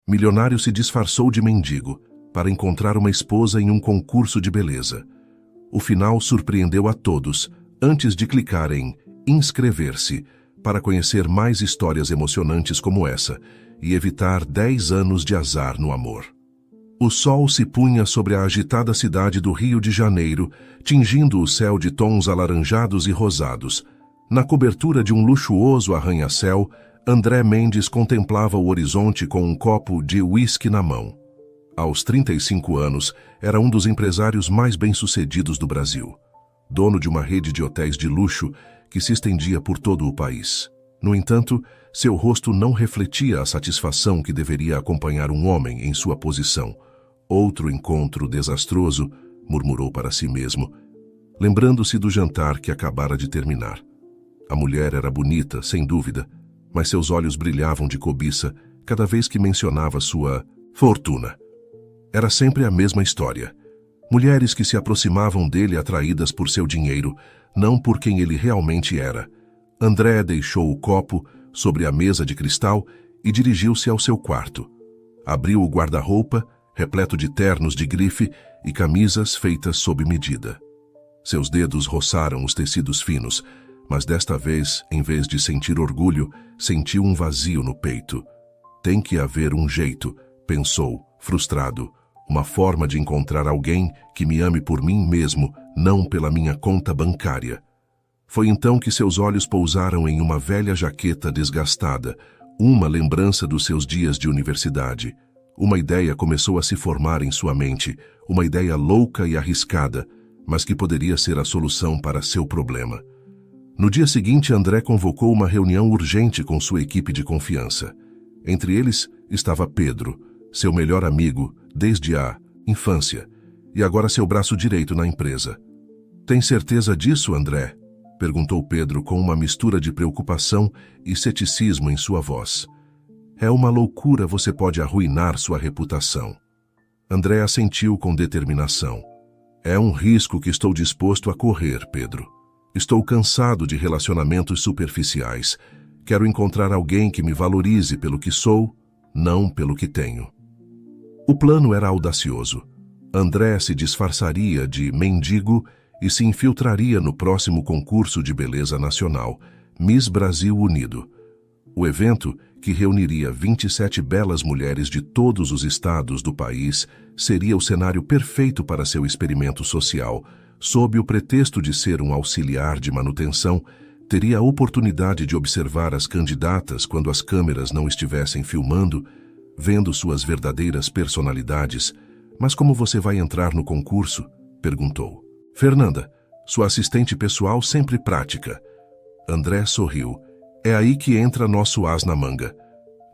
Milionário se disfarçou de mendigo para encontrar uma esposa em um concurso de beleza. O final surpreendeu a todos antes de clicar em inscrever-se para conhecer mais histórias emocionantes como essa e evitar 10 anos de azar no amor. O sol se punha sobre a agitada cidade do Rio de Janeiro, tingindo o céu de tons alaranjados e rosados. Na cobertura de um luxuoso arranha-céu, André Mendes contemplava o horizonte com um copo de uísque na mão. Aos 35 anos, era um dos empresários mais bem-sucedidos do Brasil, dono de uma rede de hotéis de luxo que se estendia por todo o país. No entanto, seu rosto não refletia a satisfação que deveria acompanhar um homem em sua posição. Outro encontro desastroso, murmurou para si mesmo, lembrando-se do jantar que acabara de terminar. A mulher era bonita, sem dúvida, mas seus olhos brilhavam de cobiça cada vez que mencionava sua fortuna. Era sempre a mesma história. Mulheres que se aproximavam dele atraídas por seu dinheiro, não por quem ele realmente era. André deixou o copo sobre a mesa de cristal e dirigiu-se ao seu quarto. Abriu o guarda-roupa, repleto de ternos de grife e camisas feitas sob medida. Seus dedos roçaram os tecidos finos, mas desta vez, em vez de sentir orgulho, sentiu um vazio no peito. Tem que haver um jeito, pensou, frustrado, uma forma de encontrar alguém que me ame por mim mesmo, não pela minha conta bancária. Foi então que seus olhos pousaram em uma velha jaqueta desgastada, uma lembrança dos seus dias de universidade. Uma ideia começou a se formar em sua mente, uma ideia louca e arriscada, mas que poderia ser a solução para seu problema. No dia seguinte, André convocou uma reunião urgente com sua equipe de confiança. Entre eles estava Pedro, seu melhor amigo desde a infância, e agora seu braço direito na empresa. "Tem certeza disso, André?" perguntou Pedro com uma mistura de preocupação e ceticismo em sua voz. "É uma loucura, você pode arruinar sua reputação." André assentiu com determinação. "É um risco que estou disposto a correr, Pedro. Estou cansado de relacionamentos superficiais. Quero encontrar alguém que me valorize pelo que sou, não pelo que tenho." O plano era audacioso. André se disfarçaria de mendigo e se infiltraria no próximo concurso de beleza nacional, Miss Brasil Unido. O evento, que reuniria 27 belas mulheres de todos os estados do país, seria o cenário perfeito para seu experimento social. Sob o pretexto de ser um auxiliar de manutenção, teria a oportunidade de observar as candidatas quando as câmeras não estivessem filmando, vendo suas verdadeiras personalidades. "Mas como você vai entrar no concurso?" perguntou. "Fernanda, sua assistente pessoal sempre prática." André sorriu. "É aí que entra nosso as na manga.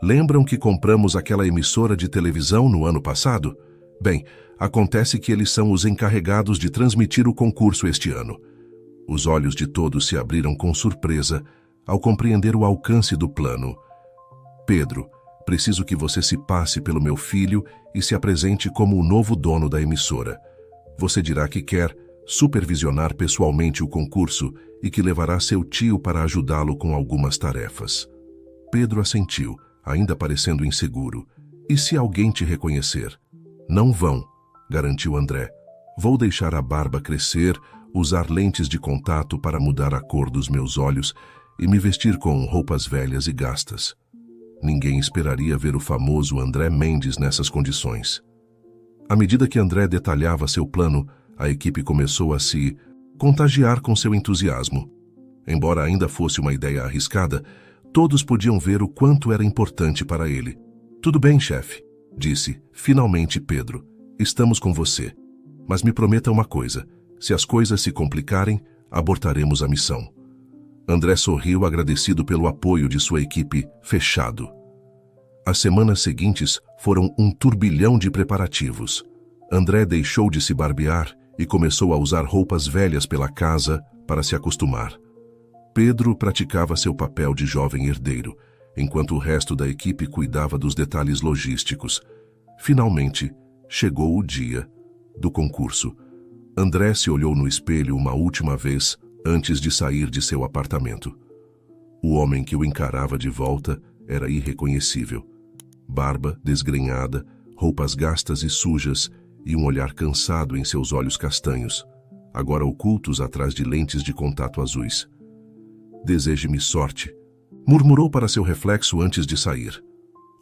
Lembram que compramos aquela emissora de televisão no ano passado? Bem, acontece que eles são os encarregados de transmitir o concurso este ano." Os olhos de todos se abriram com surpresa ao compreender o alcance do plano. "Pedro, preciso que você se passe pelo meu filho e se apresente como o novo dono da emissora. Você dirá que quer supervisionar pessoalmente o concurso e que levará seu tio para ajudá-lo com algumas tarefas." Pedro assentiu, ainda parecendo inseguro. "E se alguém te reconhecer?" "Não vão", garantiu André. "Vou deixar a barba crescer, usar lentes de contato para mudar a cor dos meus olhos e me vestir com roupas velhas e gastas." Ninguém esperaria ver o famoso André Mendes nessas condições. À medida que André detalhava seu plano, a equipe começou a se contagiar com seu entusiasmo. Embora ainda fosse uma ideia arriscada, todos podiam ver o quanto era importante para ele. "Tudo bem, chefe", disse finalmente Pedro. "Estamos com você. Mas me prometa uma coisa: se as coisas se complicarem, abortaremos a missão." André sorriu, agradecido pelo apoio de sua equipe. Fechado. As semanas seguintes foram um turbilhão de preparativos. André deixou de se barbear e começou a usar roupas velhas pela casa para se acostumar. Pedro praticava seu papel de jovem herdeiro, enquanto o resto da equipe cuidava dos detalhes logísticos. Finalmente, chegou o dia do concurso. André se olhou no espelho uma última vez antes de sair de seu apartamento. O homem que o encarava de volta era irreconhecível. barba desgrenhada, roupas gastas e sujas e um olhar cansado em seus olhos castanhos, agora ocultos atrás de lentes de contato azuis. "Deseje-me sorte", murmurou para seu reflexo antes de sair.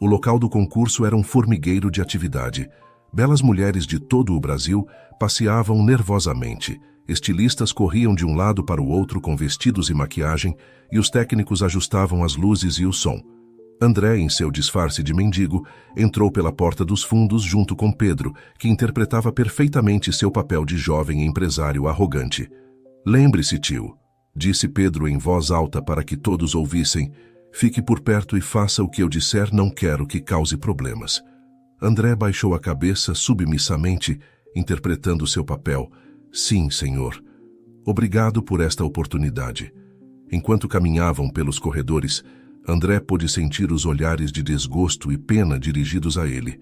O local do concurso era um formigueiro de atividade. Belas mulheres de todo o Brasil passeavam nervosamente. Estilistas corriam de um lado para o outro com vestidos e maquiagem, e os técnicos ajustavam as luzes e o som. André, em seu disfarce de mendigo, entrou pela porta dos fundos junto com Pedro, que interpretava perfeitamente seu papel de jovem empresário arrogante. "Lembre-se, tio", disse Pedro em voz alta para que todos ouvissem, "fique por perto e faça o que eu disser, não quero que cause problemas." André baixou a cabeça submissamente, interpretando seu papel. "Sim, senhor. Obrigado por esta oportunidade." Enquanto caminhavam pelos corredores, André pôde sentir os olhares de desgosto e pena dirigidos a ele.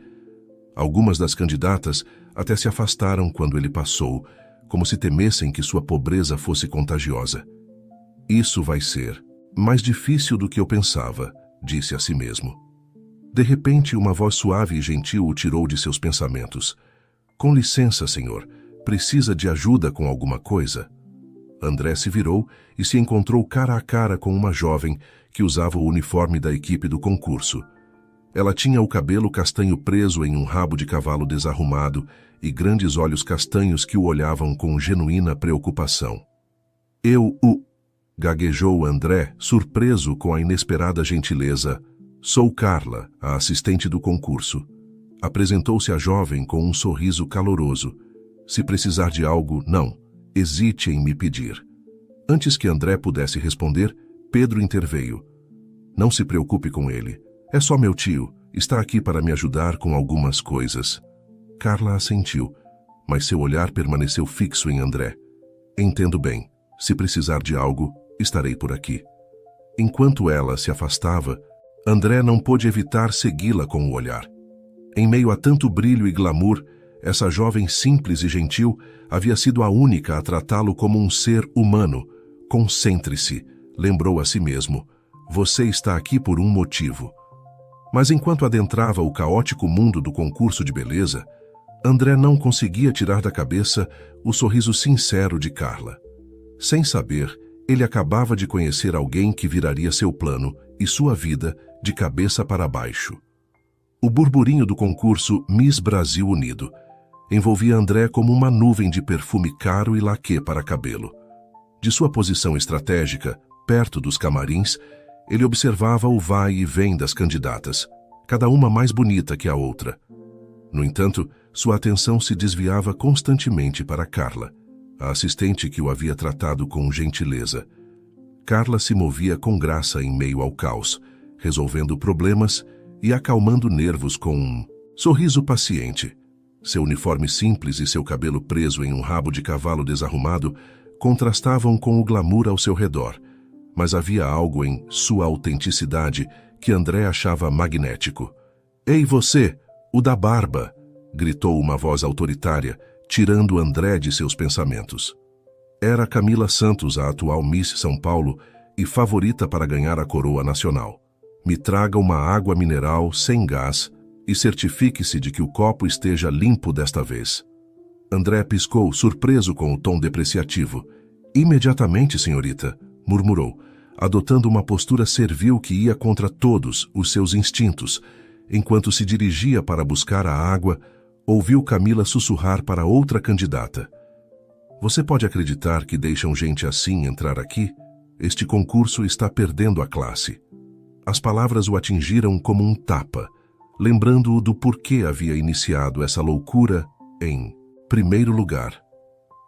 Algumas das candidatas até se afastaram quando ele passou, como se temessem que sua pobreza fosse contagiosa. "Isso vai ser mais difícil do que eu pensava", disse a si mesmo. De repente, uma voz suave e gentil o tirou de seus pensamentos. "Com licença, senhor. Precisa de ajuda com alguma coisa?" André se virou e se encontrou cara a cara com uma jovem que usava o uniforme da equipe do concurso. Ela tinha o cabelo castanho preso em um rabo de cavalo desarrumado e grandes olhos castanhos que o olhavam com genuína preocupação. Gaguejou André, surpreso com a inesperada gentileza. "Sou Carla, a assistente do concurso." Apresentou-se a jovem com um sorriso caloroso. "Se precisar de algo, não hesite em me pedir." Antes que André pudesse responder, Pedro interveio. "Não se preocupe com ele. É só meu tio. Está aqui para me ajudar com algumas coisas." Carla assentiu, mas seu olhar permaneceu fixo em André. "Entendo bem. Se precisar de algo, estarei por aqui." Enquanto ela se afastava, André não pôde evitar segui-la com o olhar. Em meio a tanto brilho e glamour, essa jovem simples e gentil havia sido a única a tratá-lo como um ser humano. "Concentre-se", lembrou a si mesmo. "Você está aqui por um motivo." Mas enquanto adentrava o caótico mundo do concurso de beleza, André não conseguia tirar da cabeça o sorriso sincero de Carla. Sem saber, ele acabava de conhecer alguém que viraria seu plano e sua vida de cabeça para baixo. O burburinho do concurso Miss Brasil Unido envolvia André como uma nuvem de perfume caro e laquê para cabelo. De sua posição estratégica, perto dos camarins, ele observava o vai e vem das candidatas, cada uma mais bonita que a outra. No entanto, sua atenção se desviava constantemente para Carla, a assistente que o havia tratado com gentileza. Carla se movia com graça em meio ao caos, resolvendo problemas e acalmando nervos com um sorriso paciente. Seu uniforme simples e seu cabelo preso em um rabo de cavalo desarrumado contrastavam com o glamour ao seu redor, mas havia algo em sua autenticidade que André achava magnético. "Ei, você, o da barba!" gritou uma voz autoritária, tirando André de seus pensamentos. Era Camila Santos, a atual Miss São Paulo e favorita para ganhar a coroa nacional. "Me traga uma água mineral sem gás e certifique-se de que o copo esteja limpo desta vez." André piscou, surpreso com o tom depreciativo. "Imediatamente, senhorita", murmurou, adotando uma postura servil que ia contra todos os seus instintos. Enquanto se dirigia para buscar a água, ouviu Camila sussurrar para outra candidata. "Você pode acreditar que deixam gente assim entrar aqui? Este concurso está perdendo a classe." As palavras o atingiram como um tapa, lembrando-o do porquê havia iniciado essa loucura em primeiro lugar.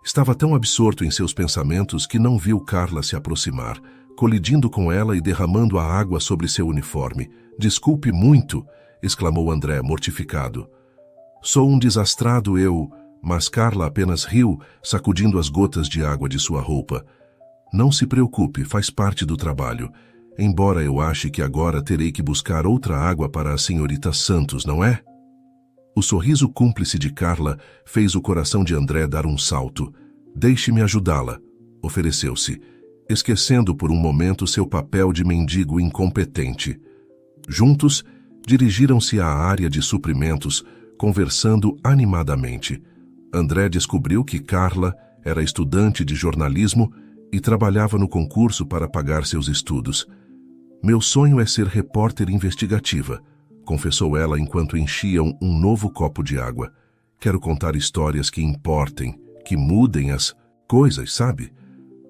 Estava tão absorto em seus pensamentos que não viu Carla se aproximar, colidindo com ela e derramando a água sobre seu uniforme. "Desculpe muito", exclamou André, mortificado. "Sou um desastrado, eu..." Mas Carla apenas riu, sacudindo as gotas de água de sua roupa. "Não se preocupe, faz parte do trabalho. Embora eu ache que agora terei que buscar outra água para a senhorita Santos, não é?" O sorriso cúmplice de Carla fez o coração de André dar um salto. "Deixe-me ajudá-la", ofereceu-se, esquecendo por um momento seu papel de mendigo incompetente. Juntos, dirigiram-se à área de suprimentos, conversando animadamente. André descobriu que Carla era estudante de jornalismo e trabalhava no concurso para pagar seus estudos. Meu sonho é ser repórter investigativa, confessou ela enquanto enchiam um novo copo de água. Quero contar histórias que importem, que mudem as coisas, sabe?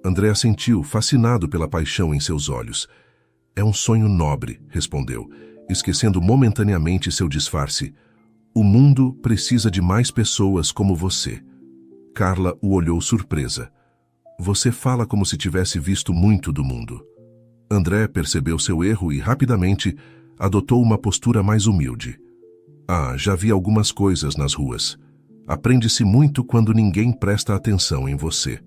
André assentiu, fascinado pela paixão em seus olhos. É um sonho nobre, respondeu, esquecendo momentaneamente seu disfarce. O mundo precisa de mais pessoas como você. Carla o olhou surpresa. Você fala como se tivesse visto muito do mundo. André percebeu seu erro e, rapidamente, adotou uma postura mais humilde. Já vi algumas coisas nas ruas. Aprende-se muito quando ninguém presta atenção em você.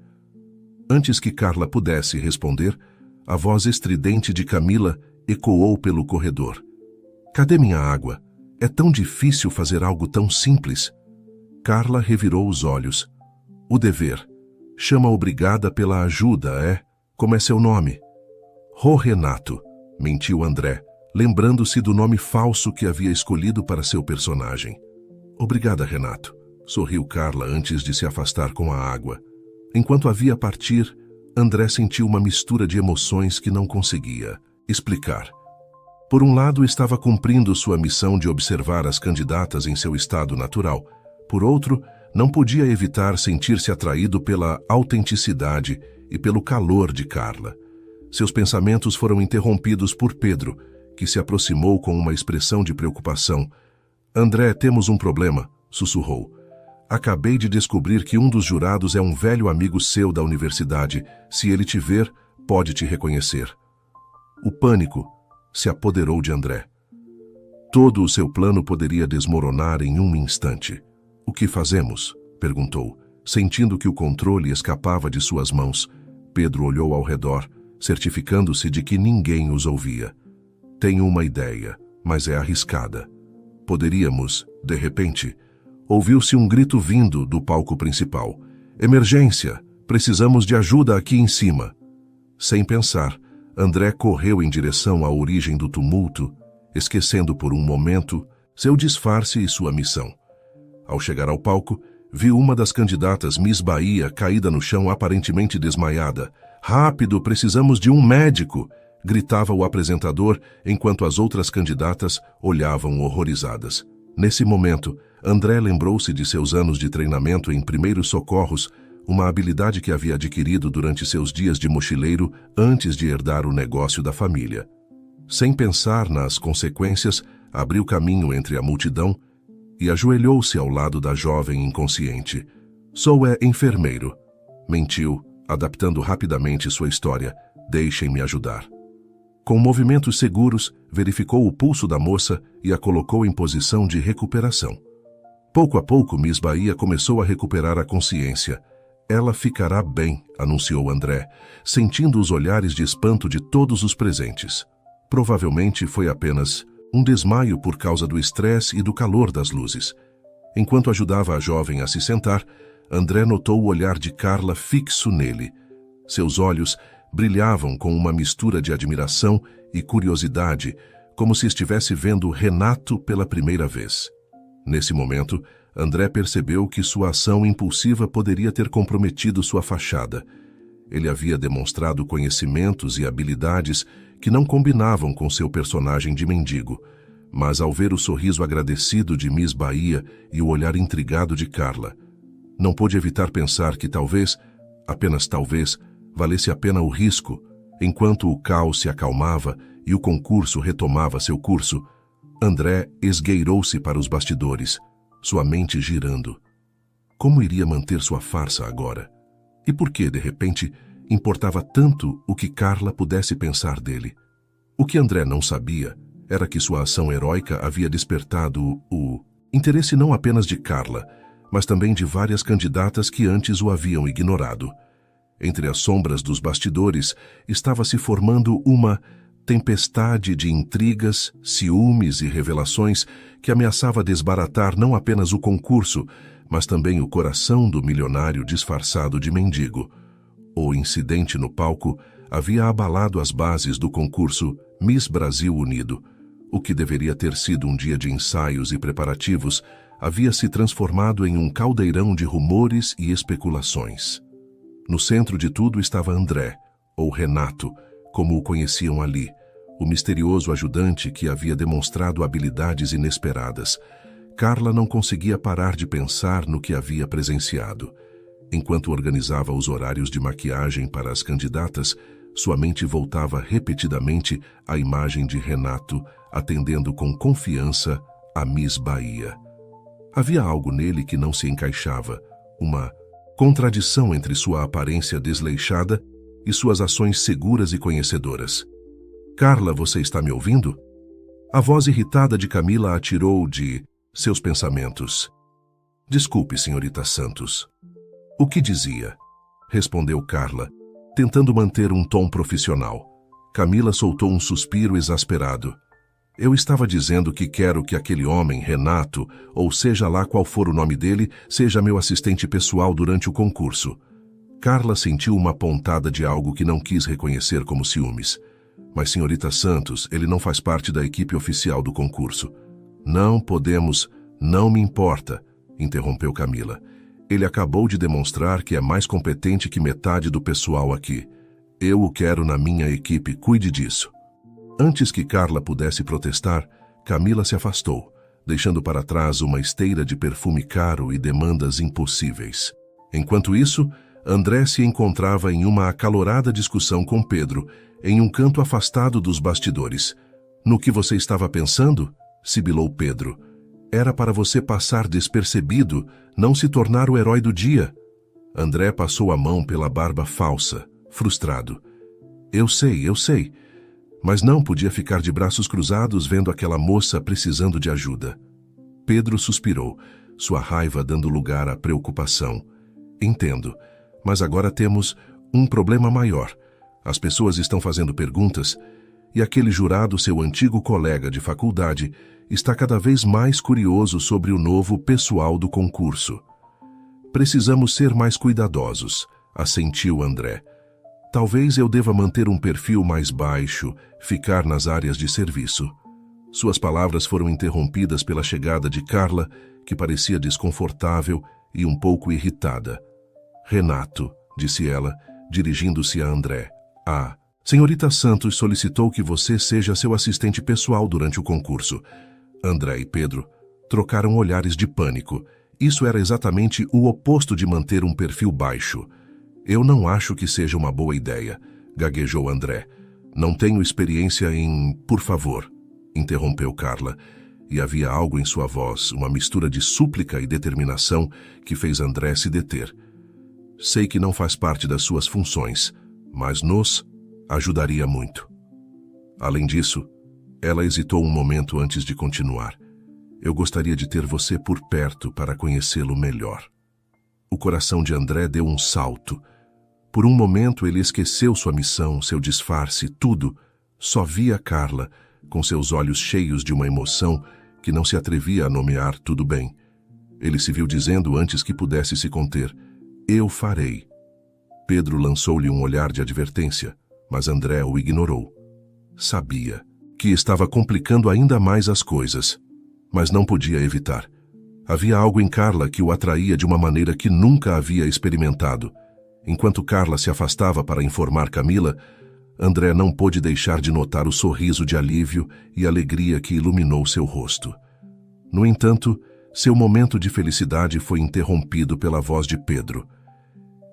Antes que Carla pudesse responder, a voz estridente de Camila ecoou pelo corredor. Cadê minha água? É tão difícil fazer algo tão simples. Carla revirou os olhos. O dever. Chama obrigada pela ajuda, Como é seu nome? Renato, mentiu André, lembrando-se do nome falso que havia escolhido para seu personagem. Obrigada, Renato, sorriu Carla antes de se afastar com a água. Enquanto a via partir, André sentiu uma mistura de emoções que não conseguia explicar. Por um lado, estava cumprindo sua missão de observar as candidatas em seu estado natural. Por outro, não podia evitar sentir-se atraído pela autenticidade e pelo calor de Carla. Seus pensamentos foram interrompidos por Pedro, que se aproximou com uma expressão de preocupação. André, temos um problema, sussurrou. Acabei de descobrir que um dos jurados é um velho amigo seu da universidade. Se ele te ver, pode te reconhecer. O pânico se apoderou de André. Todo o seu plano poderia desmoronar em um instante. O que fazemos? Perguntou, sentindo que o controle escapava de suas mãos. Pedro olhou ao redor, certificando-se de que ninguém os ouvia. Tenho uma ideia, mas é arriscada. Poderíamos, de repente, ouviu-se um grito vindo do palco principal. Emergência! Precisamos de ajuda aqui em cima. Sem pensar, André correu em direção à origem do tumulto, esquecendo por um momento seu disfarce e sua missão. Ao chegar ao palco, viu uma das candidatas Miss Bahia caída no chão aparentemente desmaiada. Rápido, precisamos de um médico! Gritava o apresentador enquanto as outras candidatas olhavam horrorizadas. Nesse momento, André lembrou-se de seus anos de treinamento em primeiros socorros, uma habilidade que havia adquirido durante seus dias de mochileiro antes de herdar o negócio da família. Sem pensar nas consequências, abriu caminho entre a multidão e ajoelhou-se ao lado da jovem inconsciente. Sou enfermeiro. Mentiu, adaptando rapidamente sua história. Deixem-me ajudar. Com movimentos seguros, verificou o pulso da moça e a colocou em posição de recuperação. Pouco a pouco, Miss Bahia começou a recuperar a consciência. Ela ficará bem, anunciou André, sentindo os olhares de espanto de todos os presentes. Provavelmente foi apenas um desmaio por causa do estresse e do calor das luzes. Enquanto ajudava a jovem a se sentar, André notou o olhar de Carla fixo nele. Seus olhos brilhavam com uma mistura de admiração e curiosidade, como se estivesse vendo Renato pela primeira vez. Nesse momento, André percebeu que sua ação impulsiva poderia ter comprometido sua fachada. Ele havia demonstrado conhecimentos e habilidades que não combinavam com seu personagem de mendigo, mas ao ver o sorriso agradecido de Miss Bahia e o olhar intrigado de Carla, não pôde evitar pensar que talvez, apenas talvez, valesse a pena o risco. Enquanto o caos se acalmava e o concurso retomava seu curso, André esgueirou-se para os bastidores, sua mente girando. Como iria manter sua farsa agora? E por que, de repente, importava tanto o que Carla pudesse pensar dele? O que André não sabia era que sua ação heróica havia despertado o interesse não apenas de Carla, mas também de várias candidatas que antes o haviam ignorado. Entre as sombras dos bastidores estava se formando uma tempestade de intrigas, ciúmes e revelações que ameaçava desbaratar não apenas o concurso, mas também o coração do milionário disfarçado de mendigo. O incidente no palco havia abalado as bases do concurso Miss Brasil Unido. O que deveria ter sido um dia de ensaios e preparativos havia se transformado em um caldeirão de rumores e especulações. No centro de tudo estava André, ou Renato, como o conheciam ali, o misterioso ajudante que havia demonstrado habilidades inesperadas. Carla não conseguia parar de pensar no que havia presenciado. Enquanto organizava os horários de maquiagem para as candidatas, sua mente voltava repetidamente à imagem de Renato, atendendo com confiança a Miss Bahia. Havia algo nele que não se encaixava, uma contradição entre sua aparência desleixada e suas ações seguras e conhecedoras. Carla, você está me ouvindo? A voz irritada de Camila a tirou de seus pensamentos. Desculpe, senhorita Santos. O que dizia? Respondeu Carla, tentando manter um tom profissional. Camila soltou um suspiro exasperado. Eu estava dizendo que quero que aquele homem, Renato, ou seja lá qual for o nome dele, seja meu assistente pessoal durante o concurso. Carla sentiu uma pontada de algo que não quis reconhecer como ciúmes. Mas, senhorita Santos, ele não faz parte da equipe oficial do concurso. Não podemos, não me importa, interrompeu Camila. Ele acabou de demonstrar que é mais competente que metade do pessoal aqui. Eu o quero na minha equipe, cuide disso. Antes que Carla pudesse protestar, Camila se afastou, deixando para trás uma esteira de perfume caro e demandas impossíveis. Enquanto isso, André se encontrava em uma acalorada discussão com Pedro, em um canto afastado dos bastidores. No que você estava pensando? Sibilou Pedro. Era para você passar despercebido, não se tornar o herói do dia. André passou a mão pela barba falsa, frustrado. Eu sei, mas não podia ficar de braços cruzados vendo aquela moça precisando de ajuda. Pedro suspirou, sua raiva dando lugar à preocupação. Entendo, mas agora temos um problema maior. As pessoas estão fazendo perguntas e aquele jurado, seu antigo colega de faculdade, está cada vez mais curioso sobre o novo pessoal do concurso. Precisamos ser mais cuidadosos, assentiu André. Talvez eu deva manter um perfil mais baixo, ficar nas áreas de serviço. Suas palavras foram interrompidas pela chegada de Carla, que parecia desconfortável e um pouco irritada. Renato, disse ela, dirigindo-se a André. A senhorita Santos solicitou que você seja seu assistente pessoal durante o concurso. André e Pedro trocaram olhares de pânico. Isso era exatamente o oposto de manter um perfil baixo. Eu não acho que seja uma boa ideia, gaguejou André. Não tenho experiência em... Por favor, interrompeu Carla, e havia algo em sua voz, uma mistura de súplica e determinação que fez André se deter. Sei que não faz parte das suas funções, mas nos ajudaria muito. Além disso, ela hesitou um momento antes de continuar. Eu gostaria de ter você por perto para conhecê-lo melhor. O coração de André deu um salto. Por um momento ele esqueceu sua missão, seu disfarce, tudo. Só via Carla, com seus olhos cheios de uma emoção que não se atrevia a nomear tudo bem. Ele se viu dizendo antes que pudesse se conter: eu farei. Pedro lançou-lhe um olhar de advertência, mas André o ignorou. Sabia que estava complicando ainda mais as coisas, mas não podia evitar. Havia algo em Carla que o atraía de uma maneira que nunca havia experimentado. Enquanto Carla se afastava para informar Camila, André não pôde deixar de notar o sorriso de alívio e alegria que iluminou seu rosto. No entanto, seu momento de felicidade foi interrompido pela voz de Pedro.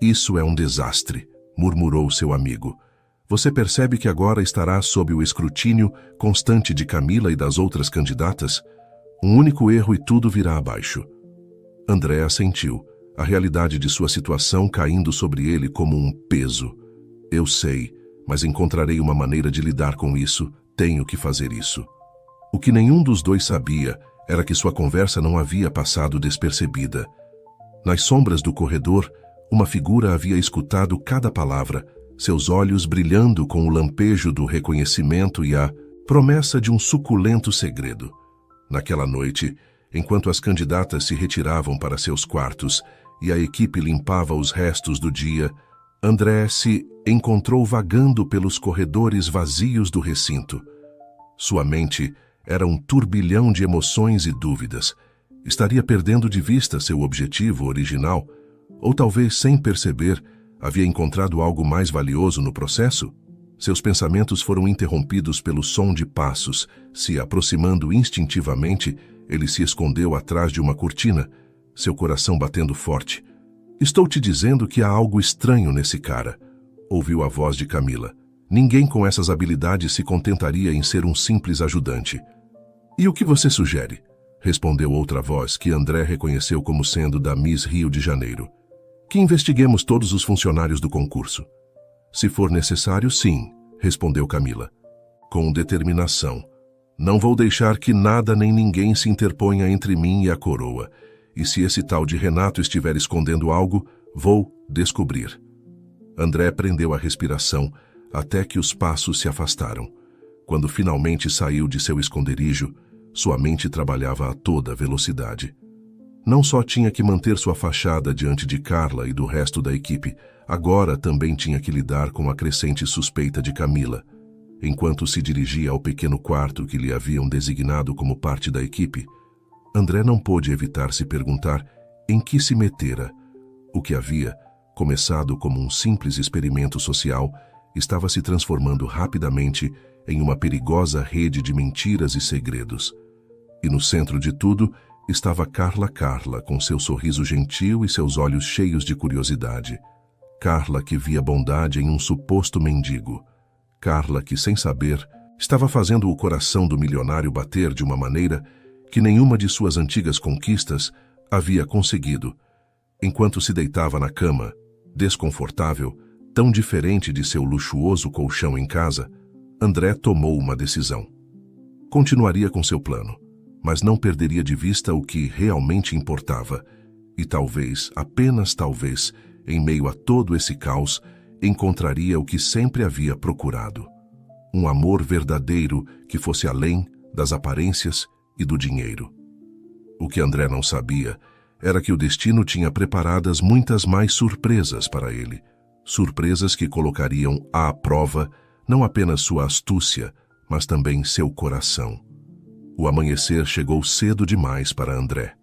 Isso é um desastre, murmurou seu amigo. Você percebe que agora estará sob o escrutínio constante de Camila e das outras candidatas? Um único erro e tudo virá abaixo. André assentiu, a realidade de sua situação caindo sobre ele como um peso. Eu sei, mas encontrarei uma maneira de lidar com isso, tenho que fazer isso. O que nenhum dos dois sabia era que sua conversa não havia passado despercebida. Nas sombras do corredor, uma figura havia escutado cada palavra, seus olhos brilhando com o lampejo do reconhecimento e a promessa de um suculento segredo. Naquela noite, enquanto as candidatas se retiravam para seus quartos e a equipe limpava os restos do dia, André se encontrou vagando pelos corredores vazios do recinto. Sua mente Era um turbilhão de emoções e dúvidas. Estaria perdendo de vista seu objetivo original? Ou talvez, sem perceber, havia encontrado algo mais valioso no processo? Seus pensamentos foram interrompidos pelo som de passos. Se aproximando instintivamente, ele se escondeu atrás de uma cortina, seu coração batendo forte. "Estou te dizendo que há algo estranho nesse cara", ouviu a voz de Camila. "Ninguém com essas habilidades se contentaria em ser um simples ajudante." "E o que você sugere?", respondeu outra voz que André reconheceu como sendo da Miss Rio de Janeiro. "Que investiguemos todos os funcionários do concurso." "Se for necessário, sim", respondeu Camila, com determinação. "Não vou deixar que nada nem ninguém se interponha entre mim e a coroa. E se esse tal de Renato estiver escondendo algo, vou descobrir." André prendeu a respiração até que os passos se afastaram. Quando finalmente saiu de seu esconderijo, sua mente trabalhava a toda velocidade. Não só tinha que manter sua fachada diante de Carla e do resto da equipe, agora também tinha que lidar com a crescente suspeita de Camila. Enquanto se dirigia ao pequeno quarto que lhe haviam designado como parte da equipe, André não pôde evitar se perguntar em que se metera. O que havia, começado como um simples experimento social, estava se transformando rapidamente em uma perigosa rede de mentiras e segredos. E no centro de tudo estava Carla, com seu sorriso gentil e seus olhos cheios de curiosidade. Carla que via bondade em um suposto mendigo. Carla que, sem saber, estava fazendo o coração do milionário bater de uma maneira que nenhuma de suas antigas conquistas havia conseguido. Enquanto se deitava na cama, desconfortável, tão diferente de seu luxuoso colchão em casa, André tomou uma decisão. Continuaria com seu plano, mas não perderia de vista o que realmente importava. E talvez, apenas talvez, em meio a todo esse caos, encontraria o que sempre havia procurado. Um amor verdadeiro que fosse além das aparências e do dinheiro. O que André não sabia era que o destino tinha preparadas muitas mais surpresas para ele. Surpresas que colocariam à prova não apenas sua astúcia, mas também seu coração. O amanhecer chegou cedo demais para André.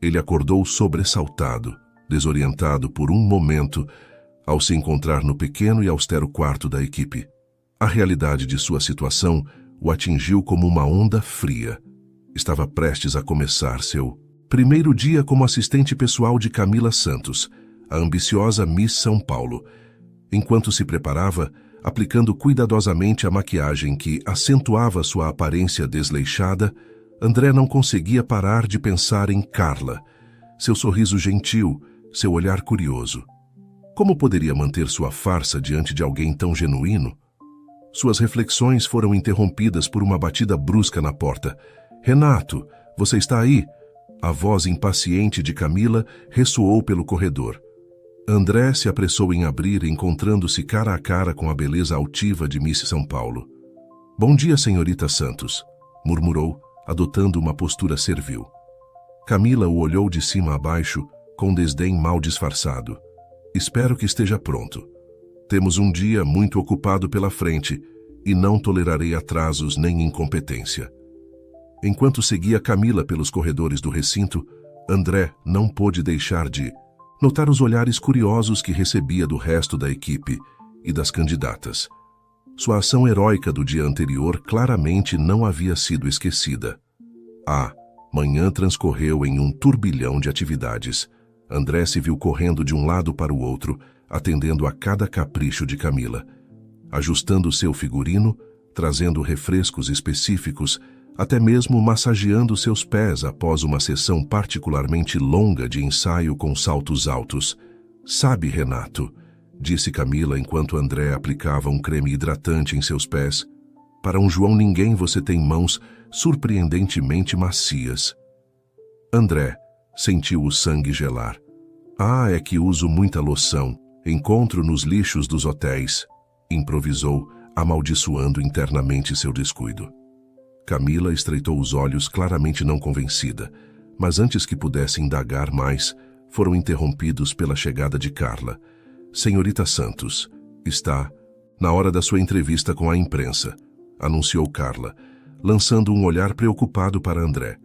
Ele acordou sobressaltado, desorientado por um momento, ao se encontrar no pequeno e austero quarto da equipe. A realidade de sua situação o atingiu como uma onda fria. Estava prestes a começar seu primeiro dia como assistente pessoal de Camila Santos, a ambiciosa Miss São Paulo. Enquanto se preparava, aplicando cuidadosamente a maquiagem que acentuava sua aparência desleixada, André não conseguia parar de pensar em Carla, seu sorriso gentil, seu olhar curioso. Como poderia manter sua farsa diante de alguém tão genuíno? Suas reflexões foram interrompidas por uma batida brusca na porta. "Renato, você está aí?" A voz impaciente de Camila ressoou pelo corredor. André se apressou em abrir, encontrando-se cara a cara com a beleza altiva de Miss São Paulo. "Bom dia, senhorita Santos", murmurou, adotando uma postura servil. Camila o olhou de cima a baixo, com desdém mal disfarçado. "Espero que esteja pronto. Temos um dia muito ocupado pela frente e não tolerarei atrasos nem incompetência." Enquanto seguia Camila pelos corredores do recinto, André não pôde deixar de notar os olhares curiosos que recebia do resto da equipe e das candidatas. Sua ação heróica do dia anterior claramente não havia sido esquecida. A manhã transcorreu em um turbilhão de atividades. André se viu correndo de um lado para o outro, atendendo a cada capricho de Camila, ajustando seu figurino, trazendo refrescos específicos, até mesmo massageando seus pés após uma sessão particularmente longa de ensaio com saltos altos. "Sabe, Renato", disse Camila enquanto André aplicava um creme hidratante em seus pés, "para um João ninguém você tem mãos surpreendentemente macias." André sentiu o sangue gelar. "Ah, é que uso muita loção. Encontro nos lixos dos hotéis", improvisou, amaldiçoando internamente seu descuido. Camila estreitou os olhos, claramente não convencida, mas antes que pudesse indagar mais, foram interrompidos pela chegada de Carla. "Senhorita Santos, está na hora da sua entrevista com a imprensa", anunciou Carla, lançando um olhar preocupado para André.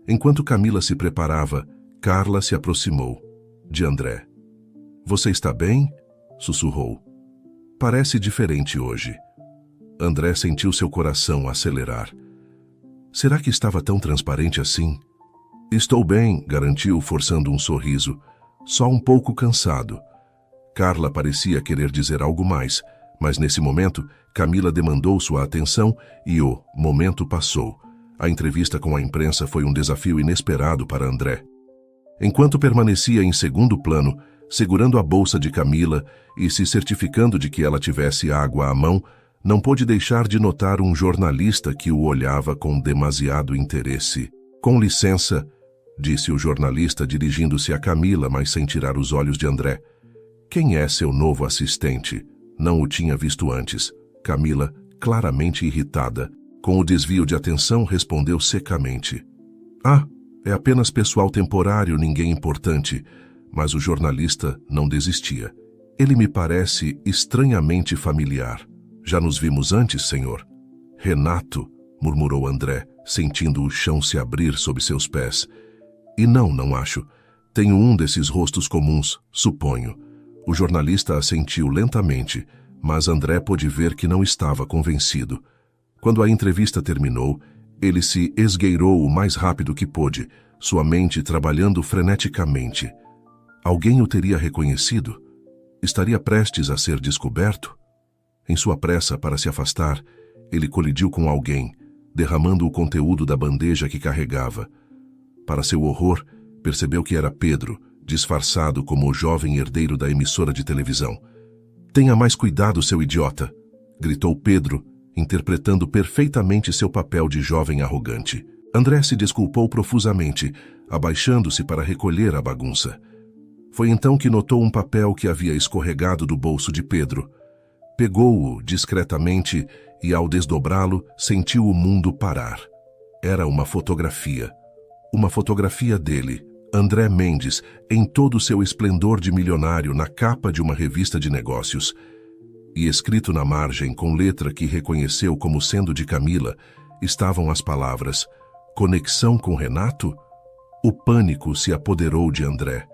Enquanto Camila se preparava, Carla se aproximou de André. "Você está bem?" sussurrou. "Parece diferente hoje." André sentiu seu coração acelerar. Será que estava tão transparente assim? "Estou bem", garantiu, forçando um sorriso. "Só um pouco cansado." Carla parecia querer dizer algo mais, mas nesse momento, Camila demandou sua atenção e o momento passou. A entrevista com a imprensa foi um desafio inesperado para André. Enquanto permanecia em segundo plano, segurando a bolsa de Camila e se certificando de que ela tivesse água à mão, não pôde deixar de notar um jornalista que o olhava com demasiado interesse. "Com licença", disse o jornalista dirigindo-se a Camila, mas sem tirar os olhos de André. "Quem é seu novo assistente?" Não o tinha visto antes. Camila, claramente irritada, com o desvio de atenção, respondeu secamente. "Ah, é apenas pessoal temporário, ninguém importante." Mas o jornalista não desistia. "Ele me parece estranhamente familiar. Já nos vimos antes, senhor?" "Renato", murmurou André, sentindo o chão se abrir sob seus pés. "E não acho. Tenho um desses rostos comuns, suponho." O jornalista assentiu lentamente, mas André pôde ver que não estava convencido. Quando a entrevista terminou, ele se esgueirou o mais rápido que pôde, sua mente trabalhando freneticamente. Alguém o teria reconhecido? Estaria prestes a ser descoberto? Em sua pressa para se afastar, ele colidiu com alguém, derramando o conteúdo da bandeja que carregava. Para seu horror, percebeu que era Pedro, disfarçado como o jovem herdeiro da emissora de televisão. "Tenha mais cuidado, seu idiota!" gritou Pedro, interpretando perfeitamente seu papel de jovem arrogante. André se desculpou profusamente, abaixando-se para recolher a bagunça. Foi então que notou um papel que havia escorregado do bolso de Pedro. Pegou-o discretamente e, ao desdobrá-lo, sentiu o mundo parar. Era uma fotografia. Uma fotografia dele, André Mendes, em todo o seu esplendor de milionário, na capa de uma revista de negócios. E escrito na margem, com letra que reconheceu como sendo de Camila, estavam as palavras: "Conexão com Renato?" O pânico se apoderou de André.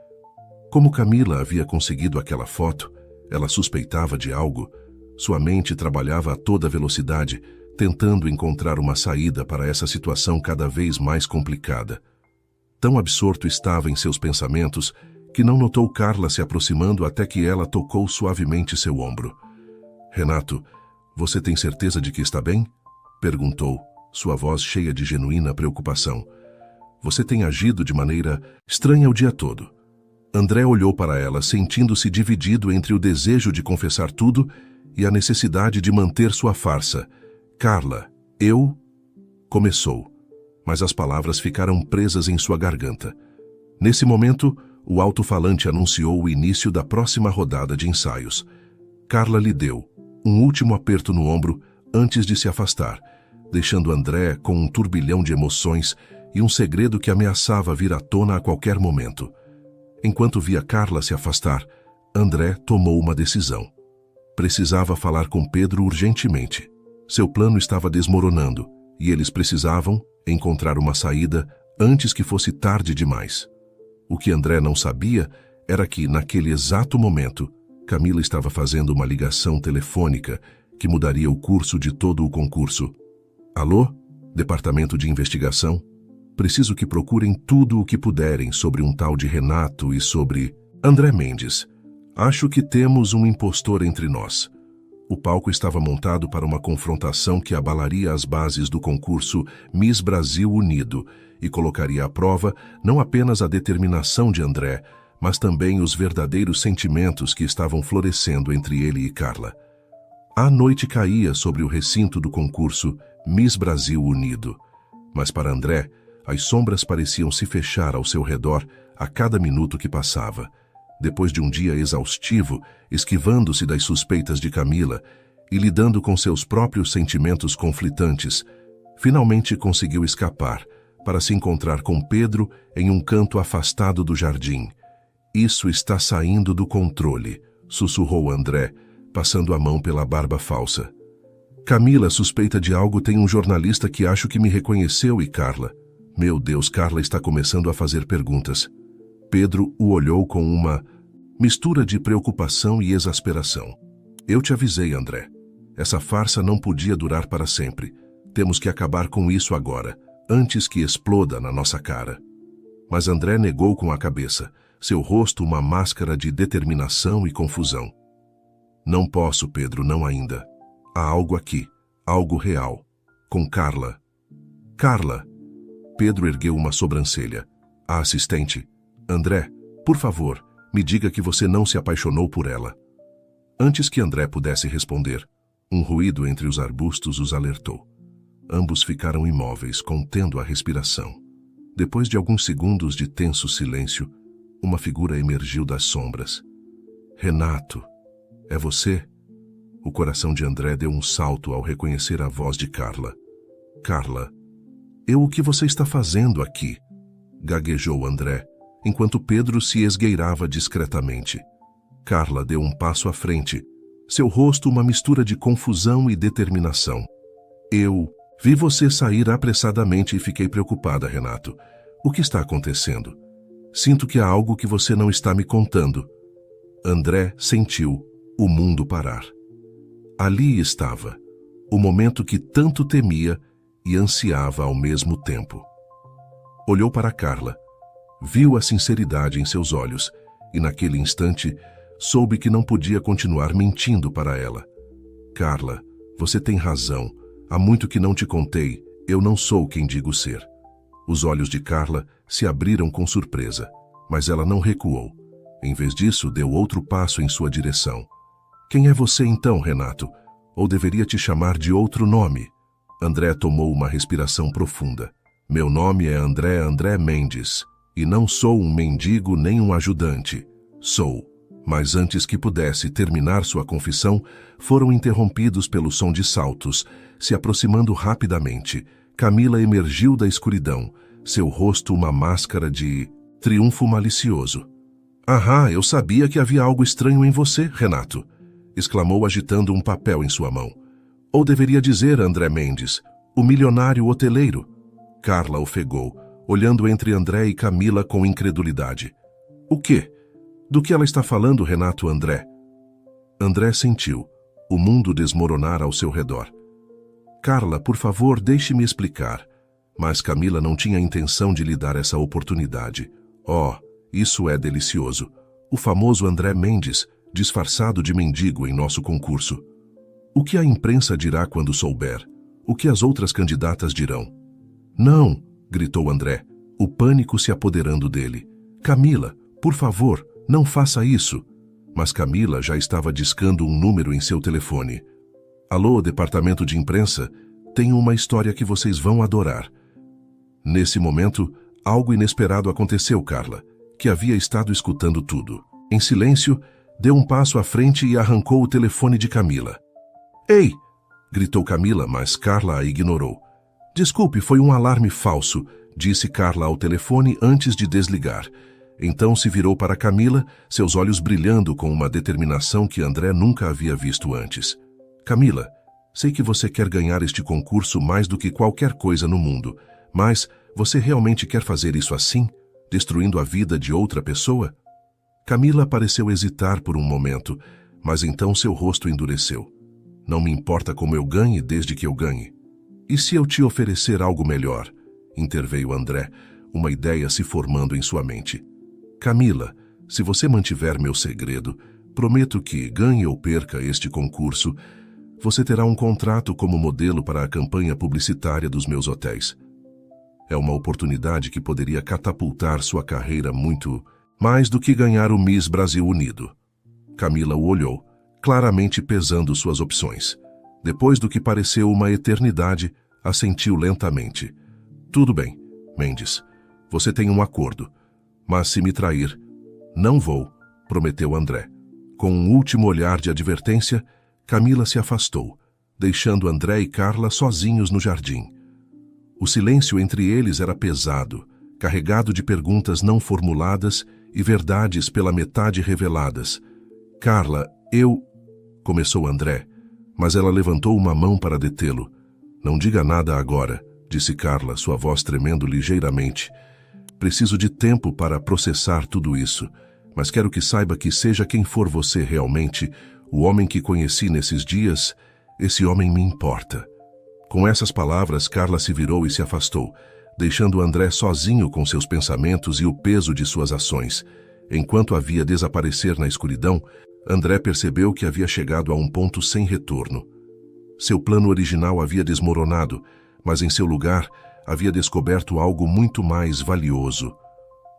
Como Camila havia conseguido aquela foto, ela suspeitava de algo. Sua mente trabalhava a toda velocidade, tentando encontrar uma saída para essa situação cada vez mais complicada. Tão absorto estava em seus pensamentos que não notou Carla se aproximando até que ela tocou suavemente seu ombro. "Renato, você tem certeza de que está bem?" perguntou, sua voz cheia de genuína preocupação. "Você tem agido de maneira estranha o dia todo." André olhou para ela, sentindo-se dividido entre o desejo de confessar tudo e a necessidade de manter sua farsa. "Carla, eu..." começou, mas as palavras ficaram presas em sua garganta. Nesse momento, o alto-falante anunciou o início da próxima rodada de ensaios. Carla lhe deu um último aperto no ombro antes de se afastar, deixando André com um turbilhão de emoções e um segredo que ameaçava vir à tona a qualquer momento. Enquanto via Carla se afastar, André tomou uma decisão. Precisava falar com Pedro urgentemente. Seu plano estava desmoronando e eles precisavam encontrar uma saída antes que fosse tarde demais. O que André não sabia era que, naquele exato momento, Camila estava fazendo uma ligação telefônica que mudaria o curso de todo o concurso. "Alô? Departamento de Investigação? Preciso que procurem tudo o que puderem sobre um tal de Renato e sobre André Mendes. Acho que temos um impostor entre nós." O palco estava montado para uma confrontação que abalaria as bases do concurso Miss Brasil Unido e colocaria à prova não apenas a determinação de André, mas também os verdadeiros sentimentos que estavam florescendo entre ele e Carla. A noite caía sobre o recinto do concurso Miss Brasil Unido, mas para André, as sombras pareciam se fechar ao seu redor a cada minuto que passava. Depois de um dia exaustivo, esquivando-se das suspeitas de Camila e lidando com seus próprios sentimentos conflitantes, finalmente conseguiu escapar para se encontrar com Pedro em um canto afastado do jardim. "Isso está saindo do controle", sussurrou André, passando a mão pela barba falsa. Camila suspeita de algo, tem um jornalista que acho que me reconheceu e Carla. Meu Deus, Carla está começando a fazer perguntas. Pedro o olhou com uma mistura de preocupação e exasperação. Eu te avisei, André. Essa farsa não podia durar para sempre. Temos que acabar com isso agora, antes que exploda na nossa cara. Mas André negou com a cabeça, seu rosto uma máscara de determinação e confusão. Não posso, Pedro, não ainda. Há algo aqui, algo real. Com Carla. Carla! Pedro ergueu uma sobrancelha. A assistente. André, por favor, me diga que você não se apaixonou por ela. Antes que André pudesse responder, um ruído entre os arbustos os alertou. Ambos ficaram imóveis, contendo a respiração. Depois de alguns segundos de tenso silêncio, uma figura emergiu das sombras. Renato, é você? O coração de André deu um salto ao reconhecer a voz de Carla. Carla, o que você está fazendo aqui? Gaguejou André, enquanto Pedro se esgueirava discretamente. Carla deu um passo à frente, seu rosto uma mistura de confusão e determinação. Eu vi você sair apressadamente e fiquei preocupada, Renato. O que está acontecendo? Sinto que há algo que você não está me contando. André sentiu o mundo parar. Ali estava, o momento que tanto temia e ansiava ao mesmo tempo. Olhou para Carla, viu a sinceridade em seus olhos e naquele instante soube que não podia continuar mentindo para ela. Carla, você tem razão. Há muito que não te contei. Eu não sou quem digo ser. Os olhos de Carla se abriram com surpresa, mas ela não recuou. Em vez disso, deu outro passo em sua direção. Quem é você então, Renato? Ou deveria te chamar de outro nome? André tomou uma respiração profunda. Meu nome é André Mendes, e não sou um mendigo nem um ajudante. Sou. Mas antes que pudesse terminar sua confissão, foram interrompidos pelo som de saltos. Se aproximando rapidamente, Camila emergiu da escuridão, seu rosto uma máscara de triunfo malicioso. Ah, eu sabia que havia algo estranho em você, Renato, exclamou agitando um papel em sua mão. Ou deveria dizer André Mendes, o milionário hoteleiro. Carla ofegou, olhando entre André e Camila com incredulidade. O quê? Do que ela está falando, Renato? André? André sentiu o mundo desmoronar ao seu redor. Carla, por favor, deixe-me explicar. Mas Camila não tinha intenção de lhe dar essa oportunidade. Oh, isso é delicioso. O famoso André Mendes, disfarçado de mendigo em nosso concurso. O que a imprensa dirá quando souber? O que as outras candidatas dirão? Não, gritou André, o pânico se apoderando dele. Camila, por favor, não faça isso. Mas Camila já estava discando um número em seu telefone. Alô, departamento de imprensa, tenho uma história que vocês vão adorar. Nesse momento, algo inesperado aconteceu, Carla, que havia estado escutando tudo. Em silêncio, deu um passo à frente e arrancou o telefone de Camila. Ei! Gritou Camila, mas Carla a ignorou. Desculpe, foi um alarme falso, disse Carla ao telefone antes de desligar. Então se virou para Camila, seus olhos brilhando com uma determinação que André nunca havia visto antes. Camila, sei que você quer ganhar este concurso mais do que qualquer coisa no mundo, mas você realmente quer fazer isso assim, destruindo a vida de outra pessoa? Camila pareceu hesitar por um momento, mas então seu rosto endureceu. Não me importa como eu ganhe desde que eu ganhe. E se eu te oferecer algo melhor? Interveio André, uma ideia se formando em sua mente. Camila, se você mantiver meu segredo, prometo que, ganhe ou perca este concurso, você terá um contrato como modelo para a campanha publicitária dos meus hotéis. É uma oportunidade que poderia catapultar sua carreira muito mais do que ganhar o Miss Brasil Unido. Camila o olhou, claramente pesando suas opções. Depois do que pareceu uma eternidade, assentiu lentamente. Tudo bem, Mendes, você tem um acordo. Mas se me trair, não vou, prometeu André. Com um último olhar de advertência, Camila se afastou, deixando André e Carla sozinhos no jardim. O silêncio entre eles era pesado, carregado de perguntas não formuladas e verdades pela metade reveladas. Carla, começou André, Mas ela levantou uma mão para detê-lo. Não diga nada agora, disse Carla, sua voz tremendo ligeiramente. Preciso de tempo para processar tudo isso, mas quero que saiba que seja quem for você realmente, o homem que conheci nesses dias, esse homem me importa. Com essas palavras, Carla se virou e se afastou, deixando André sozinho com seus pensamentos e o peso de suas ações. Enquanto a via desaparecer na escuridão, André percebeu que havia chegado a um ponto sem retorno. Seu plano original havia desmoronado, mas em seu lugar havia descoberto algo muito mais valioso.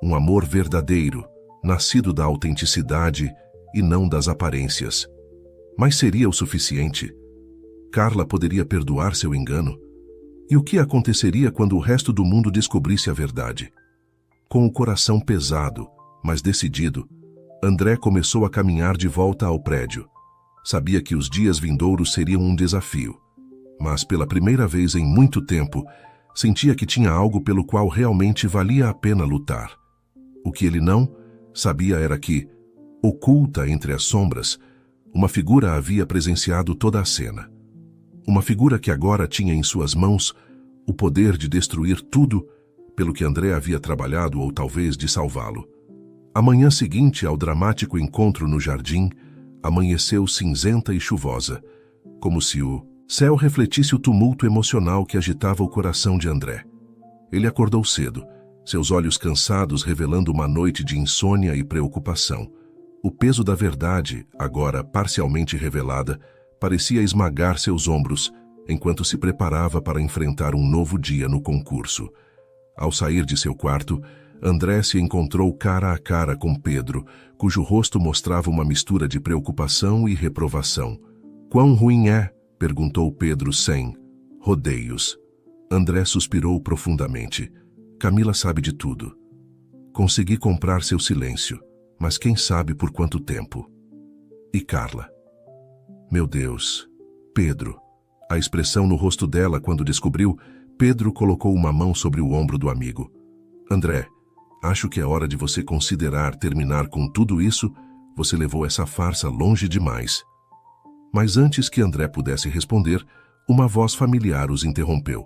Um amor verdadeiro, nascido da autenticidade e não das aparências. Mas seria o suficiente? Carla poderia perdoar seu engano? E o que aconteceria quando o resto do mundo descobrisse a verdade? Com o coração pesado, mas decidido, André começou a caminhar de volta ao prédio. Sabia que os dias vindouros seriam um desafio, mas pela primeira vez em muito tempo, sentia que tinha algo pelo qual realmente valia a pena lutar. O que ele não sabia era que, oculta entre as sombras, uma figura havia presenciado toda a cena. Uma figura que agora tinha em suas mãos o poder de destruir tudo pelo que André havia trabalhado ou talvez de salvá-lo. A manhã seguinte ao dramático encontro no jardim, amanheceu cinzenta e chuvosa, como se o céu refletisse o tumulto emocional que agitava o coração de André. Ele acordou cedo, seus olhos cansados revelando uma noite de insônia e preocupação. O peso da verdade, agora parcialmente revelada, parecia esmagar seus ombros, enquanto se preparava para enfrentar um novo dia no concurso. Ao sair de seu quarto, André se encontrou cara a cara com Pedro, cujo rosto mostrava uma mistura de preocupação e reprovação. "Quão ruim é?", perguntou Pedro sem rodeios. André suspirou profundamente. "Camila sabe de tudo. Consegui comprar seu silêncio, mas quem sabe por quanto tempo? E Carla?" "Meu Deus, Pedro." A expressão no rosto dela quando descobriu, Pedro colocou uma mão sobre o ombro do amigo. "André, acho que é hora de você considerar terminar com tudo isso. Você levou essa farsa longe demais." Mas antes que André pudesse responder, uma voz familiar os interrompeu.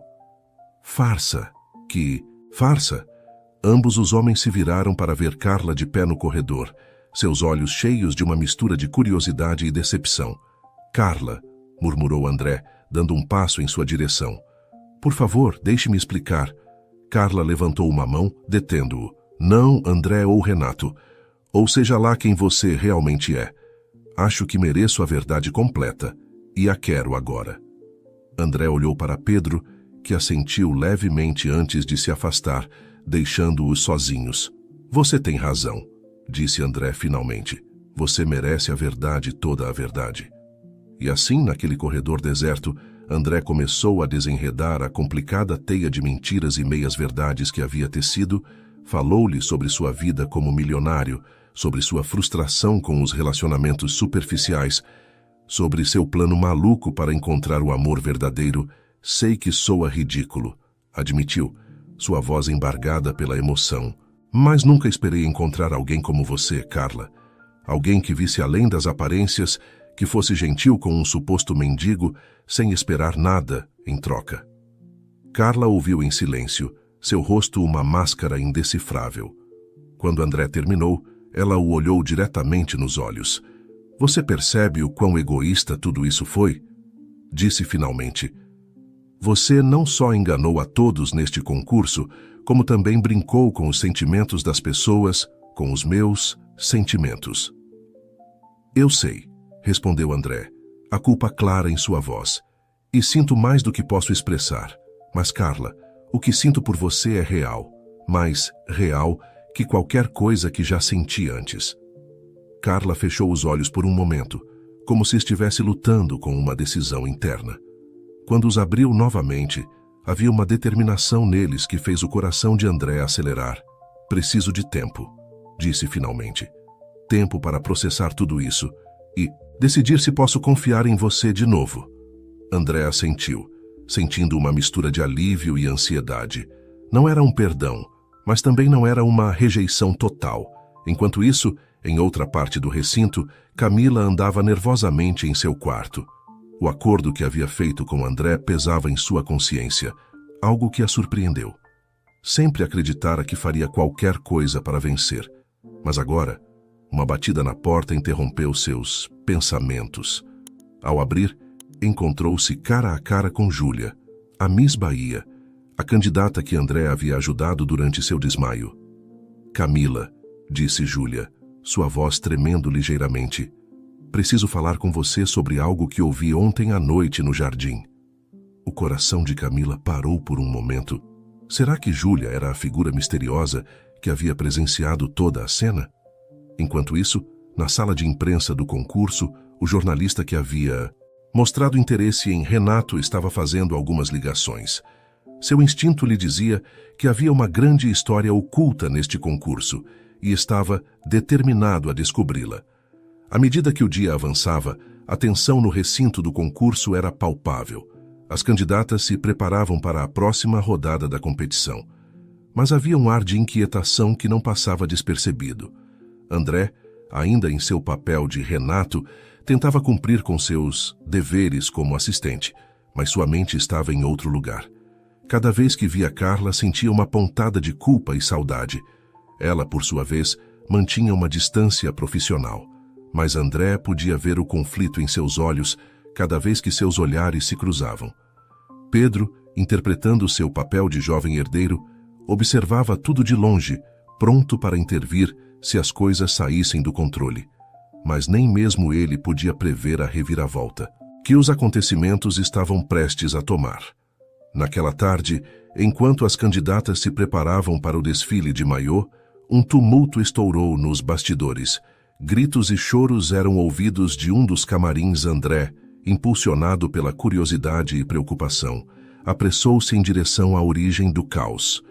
"Farsa? Que farsa?" Ambos os homens se viraram para ver Carla de pé no corredor, seus olhos cheios de uma mistura de curiosidade e decepção. "Carla", murmurou André, dando um passo em sua direção. "Por favor, deixe-me explicar." Carla levantou uma mão, detendo-o. "Não, André ou Renato, ou seja lá quem você realmente é. Acho que mereço a verdade completa, e a quero agora." André olhou para Pedro, que assentiu levemente antes de se afastar, deixando-os sozinhos. "Você tem razão", disse André finalmente. "Você merece a verdade, toda a verdade." E assim, naquele corredor deserto, André começou a desenredar a complicada teia de mentiras e meias-verdades que havia tecido, falou-lhe sobre sua vida como milionário, sobre sua frustração com os relacionamentos superficiais, sobre seu plano maluco para encontrar o amor verdadeiro. "Sei que soa ridículo", admitiu, sua voz embargada pela emoção. "Mas nunca esperei encontrar alguém como você, Carla. Alguém que visse além das aparências, que fosse gentil com um suposto mendigo, sem esperar nada em troca." Carla ouviu em silêncio, seu rosto uma máscara indecifrável. Quando André terminou, ela o olhou diretamente nos olhos. "Você percebe o quão egoísta tudo isso foi?" Disse finalmente. "Você não só enganou a todos neste concurso, como também brincou com os sentimentos das pessoas, com os meus sentimentos." "Eu sei", respondeu André, a culpa clara em sua voz. "E sinto mais do que posso expressar. Mas, Carla, o que sinto por você é real, mais real que qualquer coisa que já senti antes." Carla fechou os olhos por um momento, como se estivesse lutando com uma decisão interna. Quando os abriu novamente, havia uma determinação neles que fez o coração de André acelerar. "Preciso de tempo", disse finalmente. "Tempo para processar tudo isso e decidir se posso confiar em você de novo." André assentiu, sentindo uma mistura de alívio e ansiedade. Não era um perdão, mas também não era uma rejeição total. Enquanto isso, em outra parte do recinto, Camila andava nervosamente em seu quarto. O acordo que havia feito com André pesava em sua consciência, algo que a surpreendeu. Sempre acreditara que faria qualquer coisa para vencer, mas agora, uma batida na porta interrompeu seus pensamentos. Ao abrir, encontrou-se cara a cara com Júlia, a Miss Bahia, a candidata que André havia ajudado durante seu desmaio. Camila, disse Júlia, sua voz tremendo ligeiramente. Preciso falar com você sobre algo que ouvi ontem à noite no jardim. O coração de Camila parou por um momento. Será que Júlia era a figura misteriosa que havia presenciado toda a cena? Enquanto isso, na sala de imprensa do concurso, o jornalista que havia mostrado interesse em Renato estava fazendo algumas ligações. Seu instinto lhe dizia que havia uma grande história oculta neste concurso e estava determinado a descobri-la. À medida que o dia avançava, a tensão no recinto do concurso era palpável. As candidatas se preparavam para a próxima rodada da competição. Mas havia um ar de inquietação que não passava despercebido. André, ainda em seu papel de Renato, tentava cumprir com seus deveres como assistente, mas sua mente estava em outro lugar. Cada vez que via Carla, sentia uma pontada de culpa e saudade. Ela, por sua vez, mantinha uma distância profissional. Mas André podia ver o conflito em seus olhos cada vez que seus olhares se cruzavam. Pedro, interpretando seu papel de jovem herdeiro, observava tudo de longe, pronto para intervir se as coisas saíssem do controle. Mas nem mesmo ele podia prever a reviravolta que os acontecimentos estavam prestes a tomar. Naquela tarde, enquanto as candidatas se preparavam para o desfile de maiô, um tumulto estourou nos bastidores. Gritos e choros eram ouvidos de um dos camarins. André, impulsionado pela curiosidade e preocupação, apressou-se em direção à origem do caos.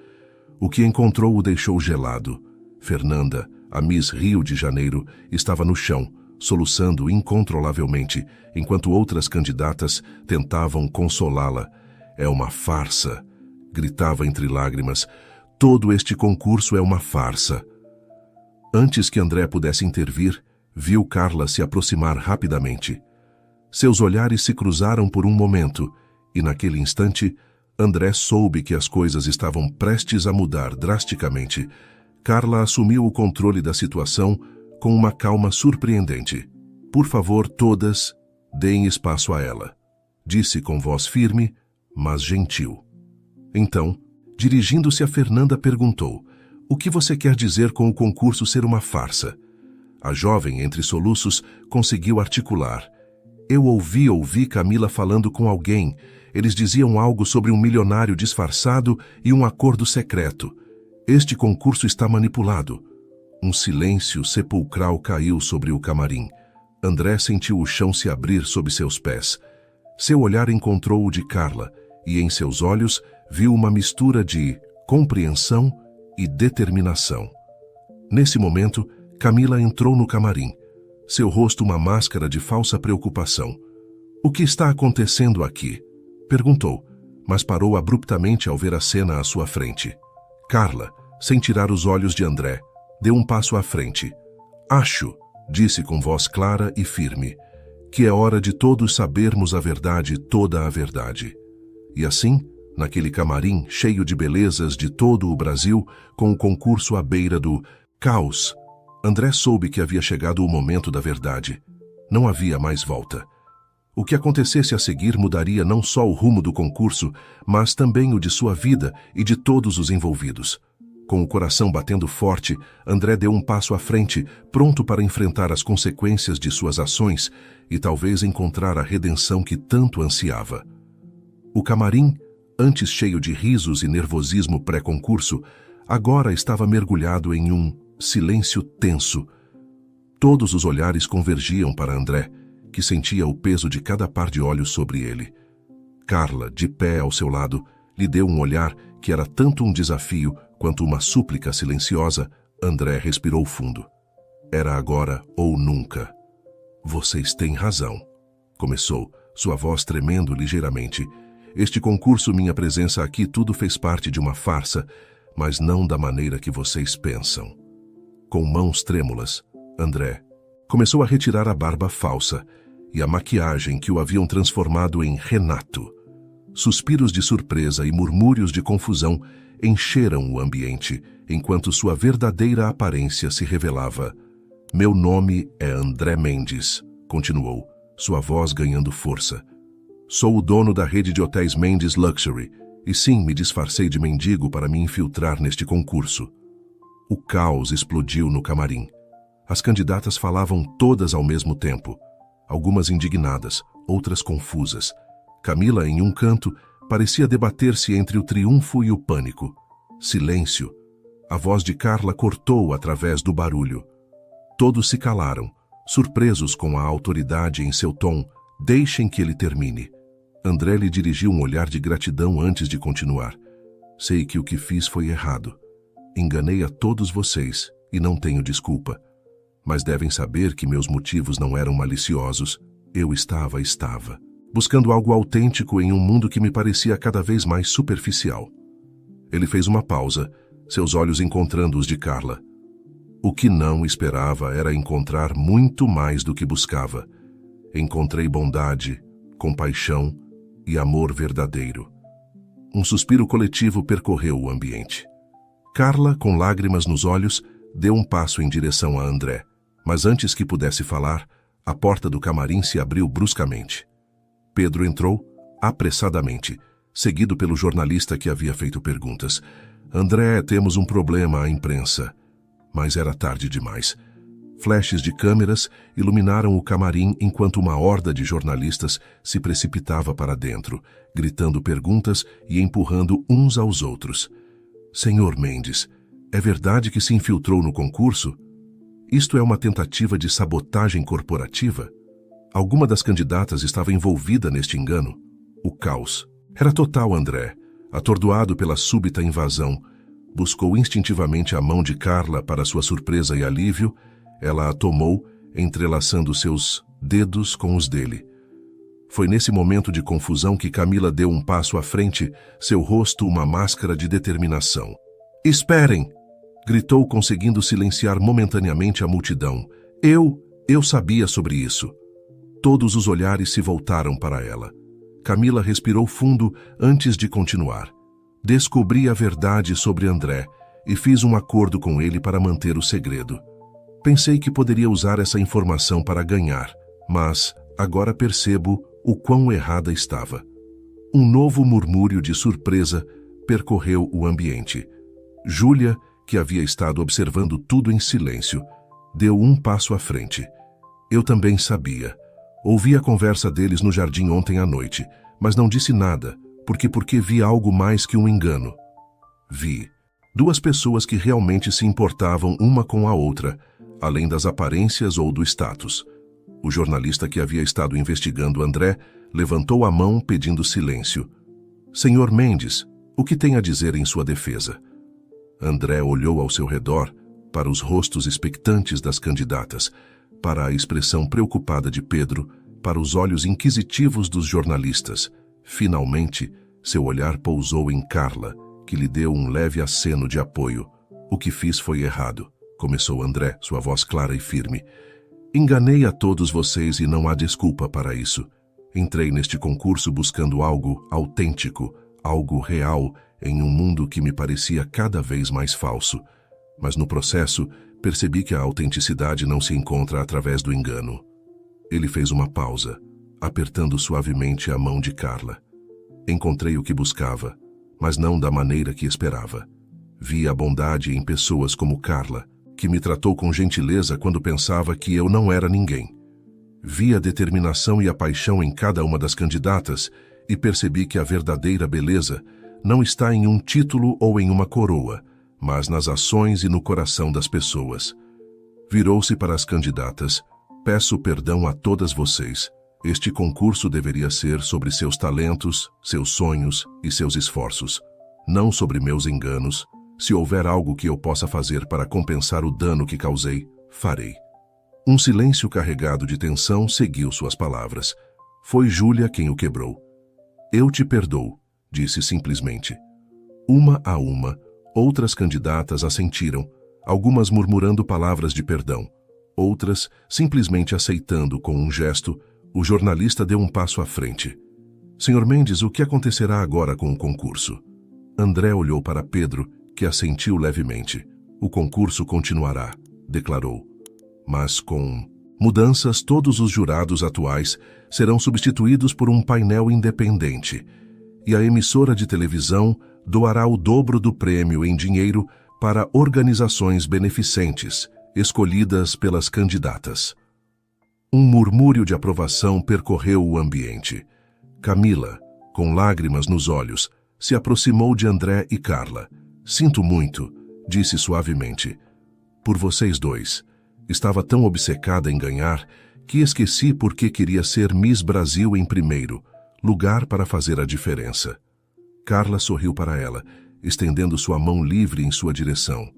O que encontrou o deixou gelado. Fernanda, a Miss Rio de Janeiro, estava no chão, soluçando incontrolavelmente, enquanto outras candidatas tentavam consolá-la. É uma farsa, gritava entre lágrimas. Todo este concurso é uma farsa. Antes que André pudesse intervir, viu Carla se aproximar rapidamente. Seus olhares se cruzaram por um momento, e naquele instante, André soube que as coisas estavam prestes a mudar drasticamente. Carla assumiu o controle da situação com uma calma surpreendente. Por favor, todas, deem espaço a ela, disse com voz firme, mas gentil. Então, dirigindo-se a Fernanda, perguntou: o que você quer dizer com o concurso ser uma farsa? A jovem, entre soluços, conseguiu articular: eu ouvi Camila falando com alguém. Eles diziam algo sobre um milionário disfarçado e um acordo secreto. Este concurso está manipulado. Um silêncio sepulcral caiu sobre o camarim. André sentiu o chão se abrir sob seus pés. Seu olhar encontrou o de Carla, e em seus olhos viu uma mistura de compreensão e determinação. Nesse momento, Camila entrou no camarim, seu rosto uma máscara de falsa preocupação. O que está acontecendo aqui? Perguntou, mas parou abruptamente ao ver a cena à sua frente. Carla, sem tirar os olhos de André, deu um passo à frente. Acho, disse com voz clara e firme, que é hora de todos sabermos a verdade, toda a verdade. E assim, naquele camarim cheio de belezas de todo o Brasil, com o concurso à beira do caos, André soube que havia chegado o momento da verdade. Não havia mais volta. O que acontecesse a seguir mudaria não só o rumo do concurso, mas também o de sua vida e de todos os envolvidos. Com o coração batendo forte, André deu um passo à frente, pronto para enfrentar as consequências de suas ações e talvez encontrar a redenção que tanto ansiava. O camarim, antes cheio de risos e nervosismo pré-concurso, agora estava mergulhado em um silêncio tenso. Todos os olhares convergiam para André, que sentia o peso de cada par de olhos sobre ele. Carla, de pé ao seu lado, lhe deu um olhar que era tanto um desafio quanto uma súplica silenciosa. André respirou fundo. Era agora ou nunca. Vocês têm razão, começou, sua voz tremendo ligeiramente. Este concurso, minha presença aqui, tudo fez parte de uma farsa, mas não da maneira que vocês pensam. Com mãos trêmulas, André começou a retirar a barba falsa, e a maquiagem que o haviam transformado em Renato. Suspiros de surpresa e murmúrios de confusão encheram o ambiente, enquanto sua verdadeira aparência se revelava. Meu nome é André Mendes, continuou, sua voz ganhando força. Sou o dono da rede de hotéis Mendes Luxury, e sim, me disfarcei de mendigo para me infiltrar neste concurso. O caos explodiu no camarim. As candidatas falavam todas ao mesmo tempo, algumas indignadas, outras confusas. Camila, em um canto, parecia debater-se entre o triunfo e o pânico. Silêncio. A voz de Carla cortou através do barulho. Todos se calaram, surpresos com a autoridade em seu tom. Deixem que ele termine. André lhe dirigiu um olhar de gratidão antes de continuar. Sei que o que fiz foi errado. Enganei a todos vocês e não tenho desculpa. Mas devem saber que meus motivos não eram maliciosos. Eu estava buscando algo autêntico em um mundo que me parecia cada vez mais superficial. Ele fez uma pausa, seus olhos encontrando os de Carla. O que não esperava era encontrar muito mais do que buscava. Encontrei bondade, compaixão e amor verdadeiro. Um suspiro coletivo percorreu o ambiente. Carla, com lágrimas nos olhos, deu um passo em direção a André, mas antes que pudesse falar, a porta do camarim se abriu bruscamente. Pedro entrou, apressadamente, seguido pelo jornalista que havia feito perguntas. André, temos um problema, a imprensa. Mas era tarde demais. Flashes de câmeras iluminaram o camarim enquanto uma horda de jornalistas se precipitava para dentro, gritando perguntas e empurrando uns aos outros. Senhor Mendes, é verdade que se infiltrou no concurso? Isto é uma tentativa de sabotagem corporativa? Alguma das candidatas estava envolvida neste engano? O caos era total. André, atordoado pela súbita invasão, buscou instintivamente a mão de Carla. Para sua surpresa e alívio, ela a tomou, entrelaçando seus dedos com os dele. Foi nesse momento de confusão que Camila deu um passo à frente, seu rosto uma máscara de determinação. Esperem! Gritou, conseguindo silenciar momentaneamente a multidão. Eu sabia sobre isso. Todos os olhares se voltaram para ela. Camila respirou fundo antes de continuar. Descobri a verdade sobre André e fiz um acordo com ele para manter o segredo. Pensei que poderia usar essa informação para ganhar, mas agora percebo o quão errada estava. Um novo murmúrio de surpresa percorreu o ambiente. Júlia, que havia estado observando tudo em silêncio, deu um passo à frente. Eu também sabia. Ouvi a conversa deles no jardim ontem à noite, mas não disse nada, porque vi algo mais que um engano. Vi duas pessoas que realmente se importavam uma com a outra, além das aparências ou do status. O jornalista que havia estado investigando André levantou a mão pedindo silêncio. Senhor Mendes, o que tem a dizer em sua defesa? André olhou ao seu redor, para os rostos expectantes das candidatas, para a expressão preocupada de Pedro, para os olhos inquisitivos dos jornalistas. Finalmente, seu olhar pousou em Carla, que lhe deu um leve aceno de apoio. O que fiz foi errado, começou André, sua voz clara e firme. Enganei a todos vocês e não há desculpa para isso. Entrei neste concurso buscando algo autêntico, algo real, em um mundo que me parecia cada vez mais falso. Mas no processo, percebi que a autenticidade não se encontra através do engano. Ele fez uma pausa, apertando suavemente a mão de Carla. Encontrei o que buscava, mas não da maneira que esperava. Vi a bondade em pessoas como Carla, que me tratou com gentileza quando pensava que eu não era ninguém. Vi a determinação e a paixão em cada uma das candidatas e percebi que a verdadeira beleza não está em um título ou em uma coroa, mas nas ações e no coração das pessoas. Virou-se para as candidatas. Peço perdão a todas vocês. Este concurso deveria ser sobre seus talentos, seus sonhos e seus esforços, não sobre meus enganos. Se houver algo que eu possa fazer para compensar o dano que causei, farei. Um silêncio carregado de tensão seguiu suas palavras. Foi Júlia quem o quebrou. Eu te perdoo, disse simplesmente. Uma a uma, outras candidatas assentiram, algumas murmurando palavras de perdão, outras simplesmente aceitando com um gesto O jornalista deu um passo à frente. Senhor Mendes, o que acontecerá agora com o concurso? André olhou para Pedro, que assentiu levemente. O concurso continuará, declarou. Mas com mudanças, todos os jurados atuais serão substituídos por um painel independente. E a emissora de televisão doará o dobro do prêmio em dinheiro para organizações beneficentes, escolhidas pelas candidatas. Um murmúrio de aprovação percorreu o ambiente. Camila, com lágrimas nos olhos, se aproximou de André e Carla. Sinto muito, disse suavemente. Por vocês dois. Estava tão obcecada em ganhar que esqueci por que queria ser Miss Brasil em primeiro, lugar para fazer a diferença. Carla sorriu para ela, estendendo sua mão livre em sua direção.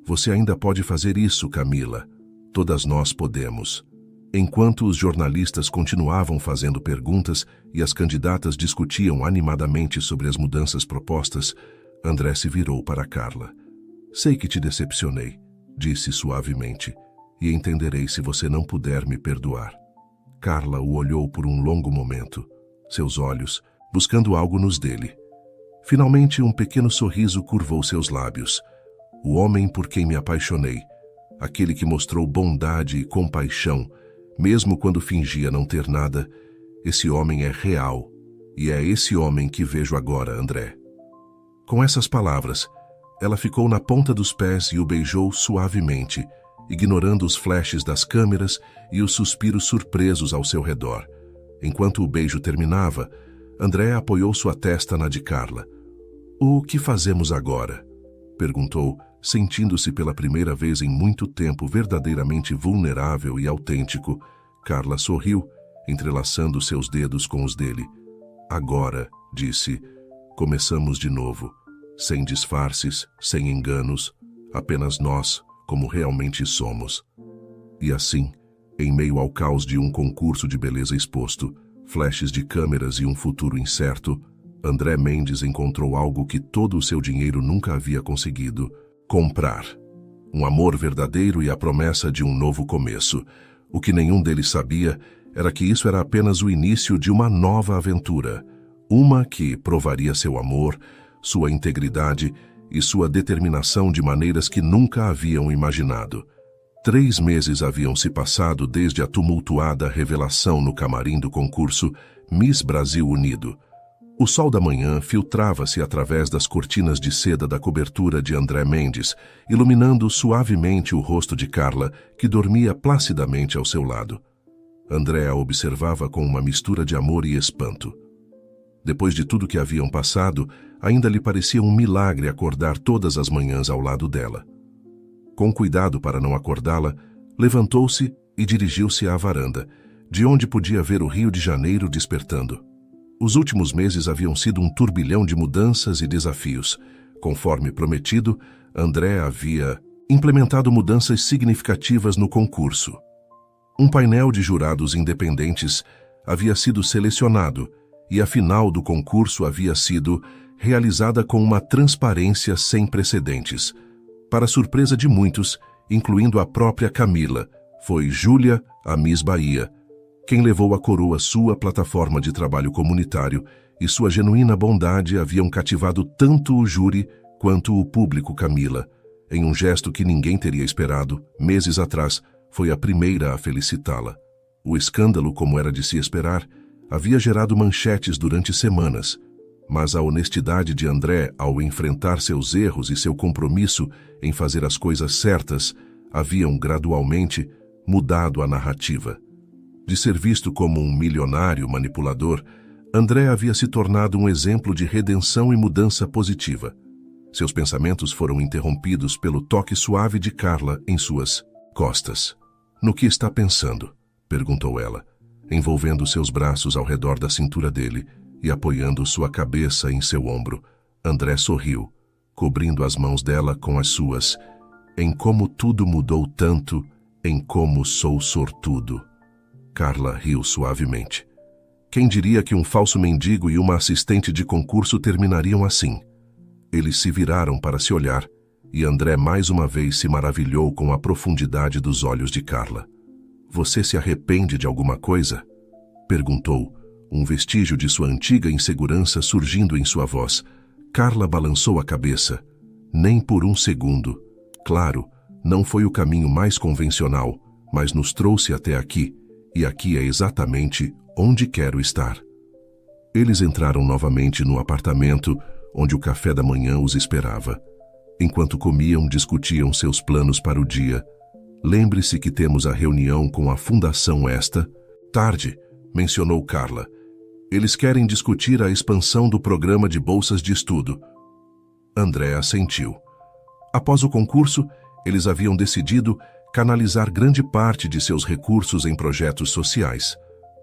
Você ainda pode fazer isso, Camila. Todas nós podemos. Enquanto os jornalistas continuavam fazendo perguntas e as candidatas discutiam animadamente sobre as mudanças propostas, André se virou para Carla. Sei que te decepcionei, disse suavemente, e entenderei se você não puder me perdoar. Carla o olhou por um longo momento, seus olhos buscando algo nos dele. Finalmente, um pequeno sorriso curvou seus lábios. O homem por quem me apaixonei, aquele que mostrou bondade e compaixão, mesmo quando fingia não ter nada, esse homem é real, e é esse homem que vejo agora, André. Com essas palavras, ela ficou na ponta dos pés e o beijou suavemente, ignorando os flashes das câmeras e os suspiros surpresos ao seu redor. Enquanto o beijo terminava, André apoiou sua testa na de Carla. O que fazemos agora? Perguntou, sentindo-se pela primeira vez em muito tempo verdadeiramente vulnerável e autêntico. Carla sorriu, entrelaçando seus dedos com os dele. Agora, disse, começamos de novo, sem disfarces, sem enganos, apenas nós, como realmente somos. E assim, em meio ao caos de um concurso de beleza exposto, flashes de câmeras e um futuro incerto, André Mendes encontrou algo que todo o seu dinheiro nunca havia conseguido: comprar. Um amor verdadeiro e a promessa de um novo começo. O que nenhum deles sabia era que isso era apenas o início de uma nova aventura. Uma que provaria seu amor, sua integridade e sua determinação de maneiras que nunca haviam imaginado. 3 meses haviam se passado desde a tumultuada revelação no camarim do concurso Miss Brasil Unido. O sol da manhã filtrava-se através das cortinas de seda da cobertura de André Mendes, iluminando suavemente o rosto de Carla, que dormia placidamente ao seu lado. André a observava com uma mistura de amor e espanto. Depois de tudo que haviam passado, ainda lhe parecia um milagre acordar todas as manhãs ao lado dela. Com cuidado para não acordá-la, levantou-se e dirigiu-se à varanda, de onde podia ver o Rio de Janeiro despertando. Os últimos meses haviam sido um turbilhão de mudanças e desafios. Conforme prometido, André havia implementado mudanças significativas no concurso. Um painel de jurados independentes havia sido selecionado e a final do concurso havia sido realizada com uma transparência sem precedentes. Para surpresa de muitos, incluindo a própria Camila, foi Júlia, a Miss Bahia, quem levou à coroa. Sua plataforma de trabalho comunitário e sua genuína bondade haviam cativado tanto o júri quanto o público. Camila, em um gesto que ninguém teria esperado, meses atrás, foi a primeira a felicitá-la. O escândalo, como era de se esperar, havia gerado manchetes durante semanas, mas a honestidade de André ao enfrentar seus erros e seu compromisso em fazer as coisas certas haviam gradualmente mudado a narrativa. De ser visto como um milionário manipulador, André havia se tornado um exemplo de redenção e mudança positiva. Seus pensamentos foram interrompidos pelo toque suave de Carla em suas costas. No que está pensando? Perguntou ela, envolvendo seus braços ao redor da cintura dele e apoiando sua cabeça em seu ombro. André sorriu, cobrindo as mãos dela com as suas. Em como tudo mudou tanto, em como sou sortudo. Carla riu suavemente. Quem diria que um falso mendigo e uma assistente de concurso terminariam assim? Eles se viraram para se olhar, e André mais uma vez se maravilhou com a profundidade dos olhos de Carla. Você se arrepende de alguma coisa? Perguntou, um vestígio de sua antiga insegurança surgindo em sua voz. Carla balançou a cabeça. Nem por um segundo. Claro, não foi o caminho mais convencional, mas nos trouxe até aqui, e aqui é exatamente onde quero estar. Eles entraram novamente no apartamento, onde o café da manhã os esperava. Enquanto comiam, discutiam seus planos para o dia. Lembre-se que temos a reunião com a fundação esta tarde, mencionou Carla. Eles querem discutir a expansão do programa de bolsas de estudo. André assentiu. Após o concurso, eles haviam decidido canalizar grande parte de seus recursos em projetos sociais.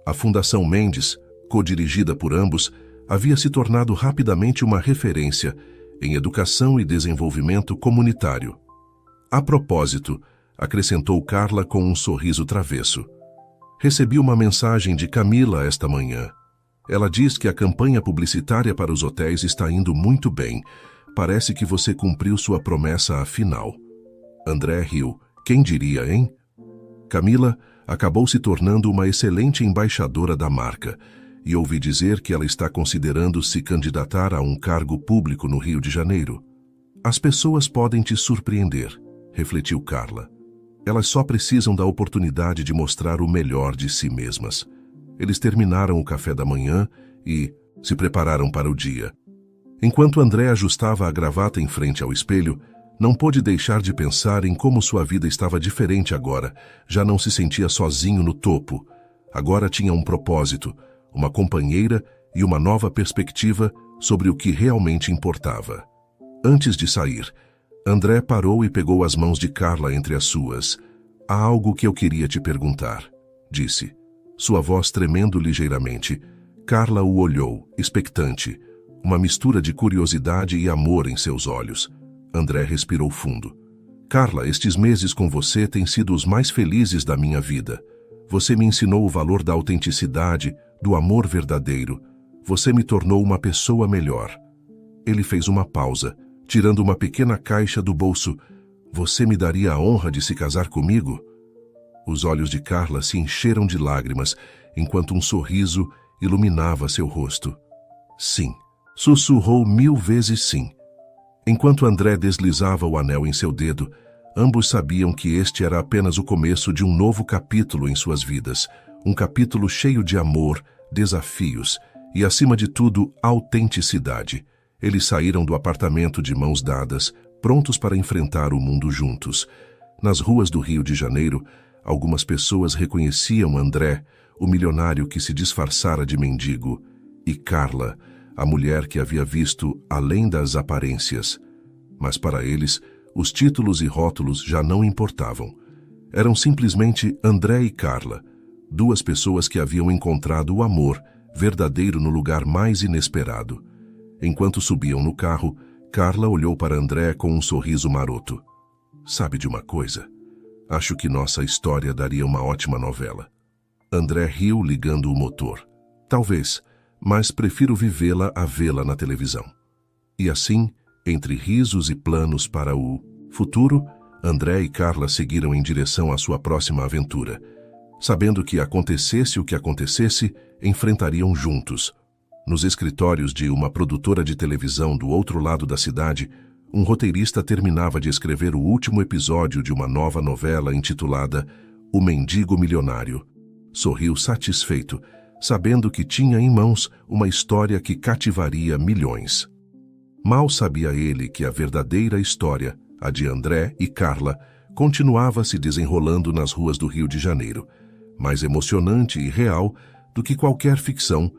A Fundação Mendes, co-dirigida por ambos, havia se tornado rapidamente uma referência em educação e desenvolvimento comunitário. A propósito, acrescentou Carla com um sorriso travesso. Recebi uma mensagem de Camila esta manhã. Ela diz que a campanha publicitária para os hotéis está indo muito bem. Parece que você cumpriu sua promessa afinal. André riu. Quem diria, hein? Camila acabou se tornando uma excelente embaixadora da marca, e ouvi dizer que ela está considerando se candidatar a um cargo público no Rio de Janeiro. As pessoas podem te surpreender, refletiu Carla. Elas só precisam da oportunidade de mostrar o melhor de si mesmas. Eles terminaram o café da manhã e se prepararam para o dia. Enquanto André ajustava a gravata em frente ao espelho, não pôde deixar de pensar em como sua vida estava diferente agora. Já não se sentia sozinho no topo. Agora tinha um propósito, uma companheira e uma nova perspectiva sobre o que realmente importava. Antes de sair, André parou e pegou as mãos de Carla entre as suas. Há algo que eu queria te perguntar, disse. Sua voz tremendo ligeiramente. Carla o olhou, expectante, uma mistura de curiosidade e amor em seus olhos. André respirou fundo. Carla, estes meses com você têm sido os mais felizes da minha vida. Você me ensinou o valor da autenticidade, do amor verdadeiro. Você me tornou uma pessoa melhor. Ele fez uma pausa, tirando uma pequena caixa do bolso. Você me daria a honra de se casar comigo? Os olhos de Carla se encheram de lágrimas, enquanto um sorriso iluminava seu rosto. Sim, sussurrou 1000 vezes sim. Enquanto André deslizava o anel em seu dedo, ambos sabiam que este era apenas o começo de um novo capítulo em suas vidas, um capítulo cheio de amor, desafios e, acima de tudo, autenticidade. Eles saíram do apartamento de mãos dadas, prontos para enfrentar o mundo juntos. Nas ruas do Rio de Janeiro, algumas pessoas reconheciam André, o milionário que se disfarçara de mendigo, e Carla, a mulher que havia visto além das aparências. Mas para eles, os títulos e rótulos já não importavam. Eram simplesmente André e Carla, duas pessoas que haviam encontrado o amor verdadeiro no lugar mais inesperado. Enquanto subiam no carro, Carla olhou para André com um sorriso maroto. Sabe de uma coisa? Acho que nossa história daria uma ótima novela. André riu ligando o motor. Talvez, mas prefiro vivê-la a vê-la na televisão. E assim, entre risos e planos para o futuro, André e Carla seguiram em direção à sua próxima aventura. Sabendo que acontecesse o que acontecesse, enfrentariam juntos. Nos escritórios de uma produtora de televisão do outro lado da cidade, um roteirista terminava de escrever o último episódio de uma nova novela intitulada O Mendigo Milionário. Sorriu satisfeito, sabendo que tinha em mãos uma história que cativaria milhões. Mal sabia ele que a verdadeira história, a de André e Carla, continuava se desenrolando nas ruas do Rio de Janeiro, mais emocionante e real do que qualquer ficção